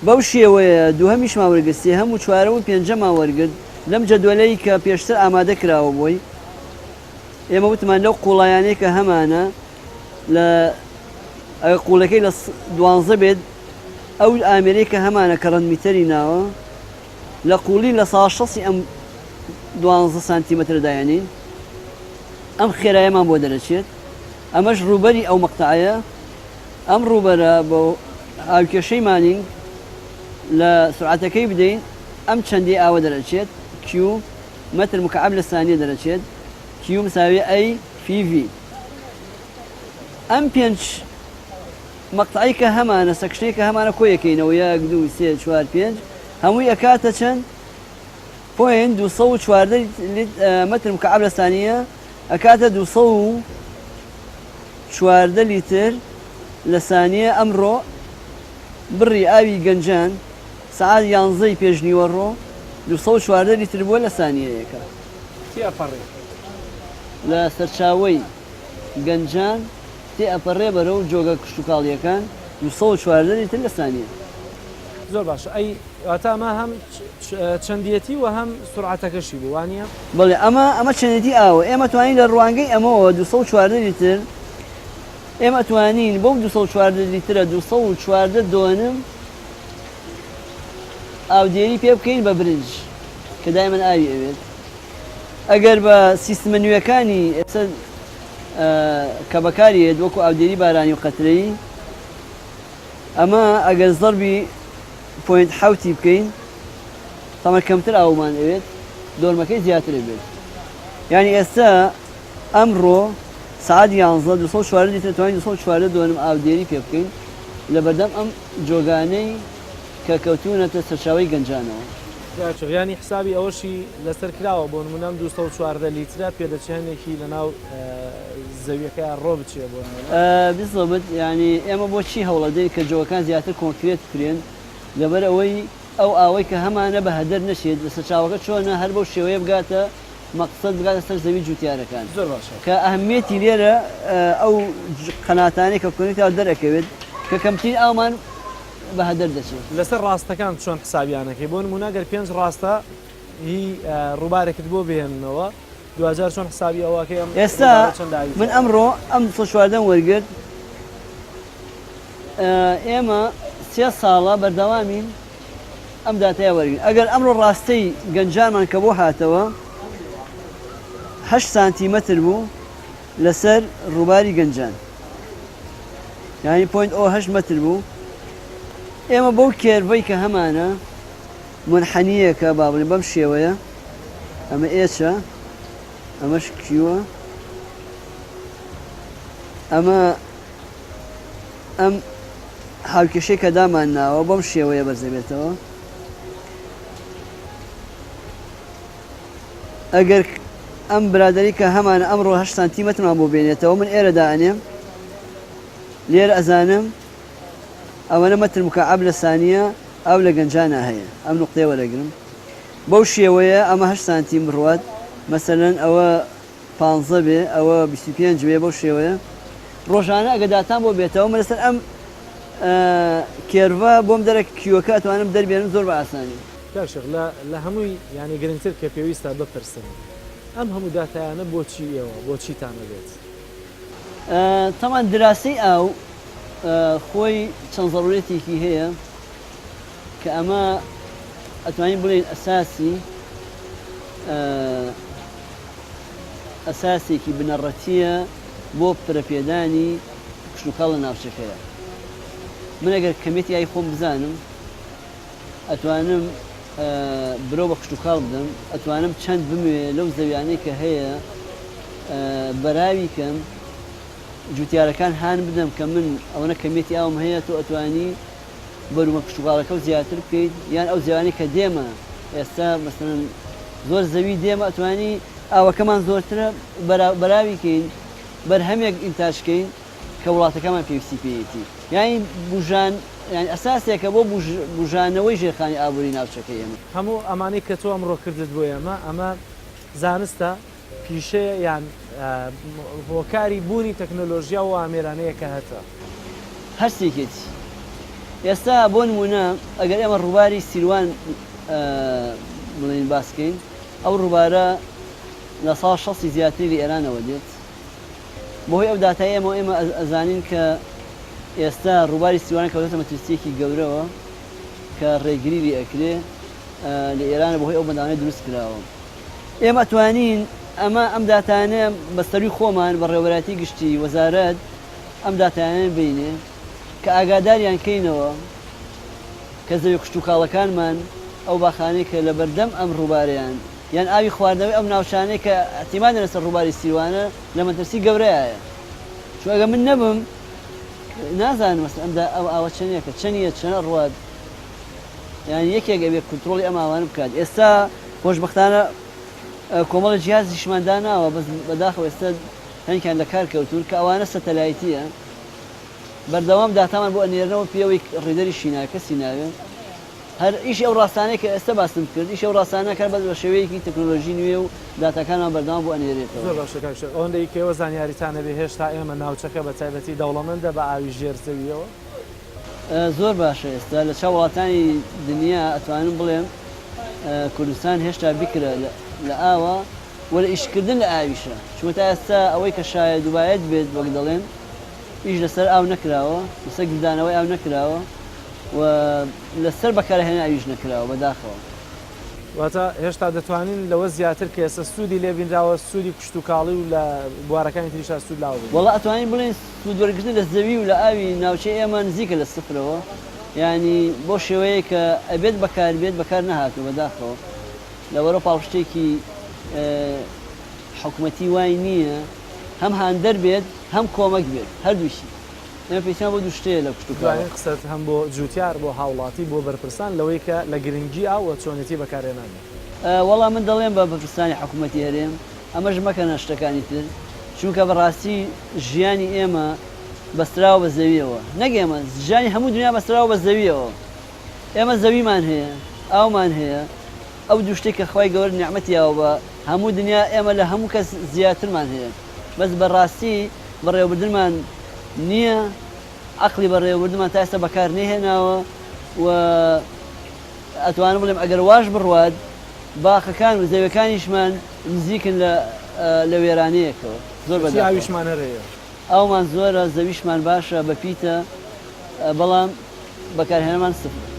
بەو شێوەیە دووهەمیشمان وەرگرت سێهەم و چوارەم و پێنجەمان وەرگرت لەم جەدوەلەی کە پێشتر ئامادە کراوە بۆی ئێمە وتمان لەو قوڵایانەی کە هەمانە لە قوڵەکەی لە 12 بێت ئەو ئامێرەی کە هەمانە کە ڕەنمیتەری ناوە لە قوڵی لە ساڵ ئەم 12 سانتیمەتر دایانین ئەم خێرایەمان بۆ دەرەچێت ئەمەش ڕووبەری ئەو مەقتەعەیە ئەم ڕووبەرە بۆ ئاوکێشەی مانینگ لە سرعەتەکەی بدەین ئەم چەندی ئاوە دەرەچێت کیو مەتر مکعب لە سانیە دەرەچێت کیو مساوی ئەی فی ئەم 5 مەقتەعی کە هەمانە سەکشنەی کە هەمانە کۆیەکەینەوە 1 2 3 4 5 هەمووی ئەکاتە چەند پوین 214 مەتر مکعب لە سانیە ئەکاتە 214 لیتر لە سانیە ئەمڕۆ بڕی ئاوی گەنجان سعات 11 پێشنیوەڕۆ 214 لیتر بووە لە سانیەیەکە لە سەرچاوەی گەنجان تێ ئەپەڕێ بەرەو جۆگە کشتتوکاڵیەکان 214 لیتر لە سانیە زۆر باشە ئەمە هەم چەندیەتی و هەم سرعەتەکەشی بوو وانە بڵێ ئەمە چەندێتی ئاوە ئێمە توانین لە ڕوانگەی ئەمەوە 214 لیتر ئێمە توانین بۆم 214 لیترە 214 دۆنم ئاودێری پێ بکەین بە برنج کە دایمەن ئاوی ئەوێت ئەگەر بە سیستمە نوێەکانی ئێستا کە بەکارێت وەکو ئاودێری بارانی و قەترەی ئەمە ئەگەر زەربی پوینت حوتی بکەین تەمە کەمتر ئاومان ئەوێت دۆرمەکەی زیاتر بێت یعنی ئێستا ئەمڕۆ سعات 11 214 لیتر توانین 214 دۆنم ئاودێری پێ بکەین لە بەردەم ئەم جۆگانەی کە کەوتونەتە سەرچاوی گەنجانەوە ینی حسابی ئەوەشی لەسەر کراوە بۆ نمونەم 214 لیترە پێدەچێنێکی لەناو زەویەکە ڕۆ بچێ بۆ بزڵبت ینی ئێمە بۆچی هەوڵەدەین کە جۆەکان زیاتر کۆنکرێت بکرێن لەبەر ئەوەی ئەو ئاوەی کە هەمانە بە هەدەر نەشێت لە سەرچاوەکە چۆنە هەر بەو شێوەیە بگاتە مەقسەد بگاتە سەر زەوی جوتیارەکان زۆر باشە کە ئەهمیەتی لێرە ئەو قەناتانەی کە بکۆنێتەوە دەرەکەوێت کە کەمترین ئاومان بە هەدەر دەچێت لەسەر ڕاستەکان چۆن حسابیانەکەی بۆ نمونەگەر 5 ڕاستە هی ڕووبارێکت بۆ بهێننەوە دوجار چۆن حسابی ئەوەکەی ئێستا من ئەمڕۆ ئەم 214 وەرگرت ئێمە 3 ساڵە بەردەوامین ئەم داتایە وەرگین ئەگەر ئەمڕۆ ڕاستەی گەنجانمان کە بۆ هاتەوە 8 سانتیمەتر بوو لەسەر ڕووباری گەنجان یعنی پوینت ئۆ 8 مەتر بوو ئێمە بەو کێرڤەی کە هەمانە منحەنیەکە با بڵێن بەم شێوەیە ئەمە ئێچە ئەمەش کیوە ئەمە ئەم هاوکێشەی کە دامان ناوە بەم شێوەیە بەرزەبێتەوە ئەگەر ئەم برادری کە هەمانە ئەمڕۆ 8 سانتیمەترمان بۆ بێنێتەوە من ئێرە دائەنێم لێرە ئەزانم ئەوەنە مەتر مکعب لە سانیە ئەو لە گەنجانە هەیە ئەم نقطەیە وەرەگرم بەو شێوەیە ئەمە 8 سانتیم بڕوات مەسەلەن ئەوە 15 بێ ئەوە 25 بێ بەو شێوەیە ڕۆژانە ئەگە داتان بۆ بێتەوە من لەسەر ئەم کێرڤە بۆم دەرە کیوەکە ئەتوانم دەربێنم زۆر بە ئاسانی لە هەمووی ینی گرنگتر کە پێویستە بپرسن ئەم هەموو داتایانە بۆچی ئێوە بۆچیتانە بێت تەمان دراسی ئاو خۆی چەند ضرورەتێکی هەیە کە ئەمە ئەتوانین بڵێن ئەساسێکی بنەڕەتیە بۆ پرەپێدانی کشتتوکاڵ لە ناوچەکەیە. من ئەگەر کەمێتی ئای خۆم بزانم ئەتوانم برۆ بە کشتتوکاڵ بدەم، ئەتوانم چەند بموێ لەو زەویانەی کە هەیە بەراوی کەم جوتیارەکان هان بدەم کە من ئەوەنە کەمێتی ئاوم هەیە تۆ ئەتوانی بەرومە کشتتوکاڵەکە و زیاتر بکەیت، یان ئەو زیوانەی کە دێمە ئێستا مەسەڵەن زۆر زەوی دێمە ئەتوانی ئاوەکەمان زۆرترە بەراویکەین بەرهەمێک ئینتاژکەین کە وڵاتەکەمان پێویستی پێیەتی، یانی بژان یانی ئەساسێکە بۆ بژانەوەی ژێرخانی ئابووری ناوچەکە ئێمە. هەموو ئەمانەی کە تۆ ئەمڕۆ کردت بۆ ئەمە زانستە پیشەیە یان هۆکاری بوونی تەکنۆلۆژیا و ئامێرانەیە کە هەتە هەرسێکێتی. ئێستا بۆ نمونە ئەگەر ئێمە ڕووباری سیروان بڵین باسکەین، ئەو ڕووبارە لە ساڵ 60 زیاتری لە ئێرانەوە دێت، بۆهۆی ئەو داتای ئێمە ئەزانین کە ئێستا ڕووباری سیروان کەوتەتە مەترسیەکی گەورەوە کە ڕێگریری ئەکرێ لە ئێرانە بەهۆی ئەو بەندانەی دروست کراوە. ئێمە ئەتوانین ئەم داتانە بەستەروی خۆمان بە ڕێوەبەراتی گشتی وەزارەت ئەم داتانە بینێ کە ئاگاداریان کەینەوە کە زەوی کشتتوکاڵەکانمان ئەو باخانەی کە لە بەردەم ئەم ڕووبارەیان یان ئاوی خواردنەوەی ئەم ناوچانەی کە احتیمال لەسەر ڕووباری سیروانە لە مەترسی گەورەیە. چون ئەگە من نەبم نازانم ئەمدا ئەو ئاوە چەندێکە چەندە چەنە ڕوات، یانی یەکێک ئەبێ کنترۆڵی ئەم ئاوانە بکات. ئێستا خۆشبەختانە کۆمەڵە جیهازی شمانداناوە بەس بەداخەوە ئێستا هەنگیان لە کار کەوتون کە ئەوانە سەتەلایتیە بەردەوام داتامان بۆ ئەنێرنەوە پێوەی ڕێدەری شیناوە کەسی ناوێت. هەر ئیشی ئەو ڕاستانەی کە ئێستا باسم کرد ئیشی ئەو ڕاستانە کار بە شێوەیەکی تەکنۆلۆژی نوێ و داتاکانمان بەردەوام بۆ ئەنێرێتەوە. زۆر باشەکان ئەوەندەی کەوە زانیاریتانە بێ هێشتا ئێمە ناوچەکە بە تایبەتی دەوڵەمەندە بە ئاوی ژێرزەویەوە. زۆر باشە ئێستا لە چاو وڵاتانی دنیا ئەتوانم بڵێم کوردستان هێشتا بیکرە لە ئاوە وە لە ئیشکردن لە ئاویشە، چونکە تا ئێستا ئەوەی کە شاید دووبایەت بێت وەک دەڵێن ئیش لەسەر ئاو نەکراوە، لەسەر گردانەوەی ئاو نەکراوە و لەسەر بەکارهێنانی ئاویش نەکراوە بەداخەوە. واتە هێشتا دەتوانین لەوە زیاتر کە ئێستا سوودی لێبینراوە سوودی کشتتوکاڵی و لە بوارەکانی تریشا سوود لاوە بێت. وەڵا ئەتوانین بڵێن سوودوەرگرتن لە زەوی و لە ئاوی ناوچەی ئێمە نزیکە لە سفرەوە، ینی بۆ شێوەیە کە ئەبێت بەکار بێت بەکار نەهاتوو بەداخەوە لەوەرە پاڵپشتێکی حکوومەتی وای نییە هەم هاندەر بێت هەم کۆمەک بێت هەردووشی. ئێمە پێیان بۆ دوو شتەیە لە کشتتوکاڵ قسەت هەم بۆ جوتیار بۆ هاوڵاتی بۆ بەرپرسان لەوەی کە لە گرنگی ئاوە چۆنێتی بەکارێنان. وەڵام من دەڵێم بە بەرپرسانی حکوومەتی هەرێم ئەمەش مەکەنە شتەکانی تر، چونکە بەڕاستی ژیانی ئێمە بەستراوە بە زەویەوە، نەک ئێمە ژیانی هەموو دنیا بەستراوە بە زەویەوە. ئێمە زەویمان هەیە ئاومان هەیە، ئەو دوو شتێک کە خۆی گەورە نیعمەتیاوە بە هەموو دنیا ئێمە لە هەموو کەس زیاترمان هەیە، بەس بەڕاستی بەڕێوەبردنمان نییە، عەقلی بەڕێوەبردنمان تا ئێستا بەکار نێهێناوە و ئەتوانم بڵێم ئەگەر واش بڕوات باخەکان و زەویەکانیشمان نزیکن لە وێرانەیەکەوە زۆر ئاویشمان هەرەیە، ئەومان زۆرە زەویشمان باشە بەپیتە بەڵام بەکارهێنەمان سفر.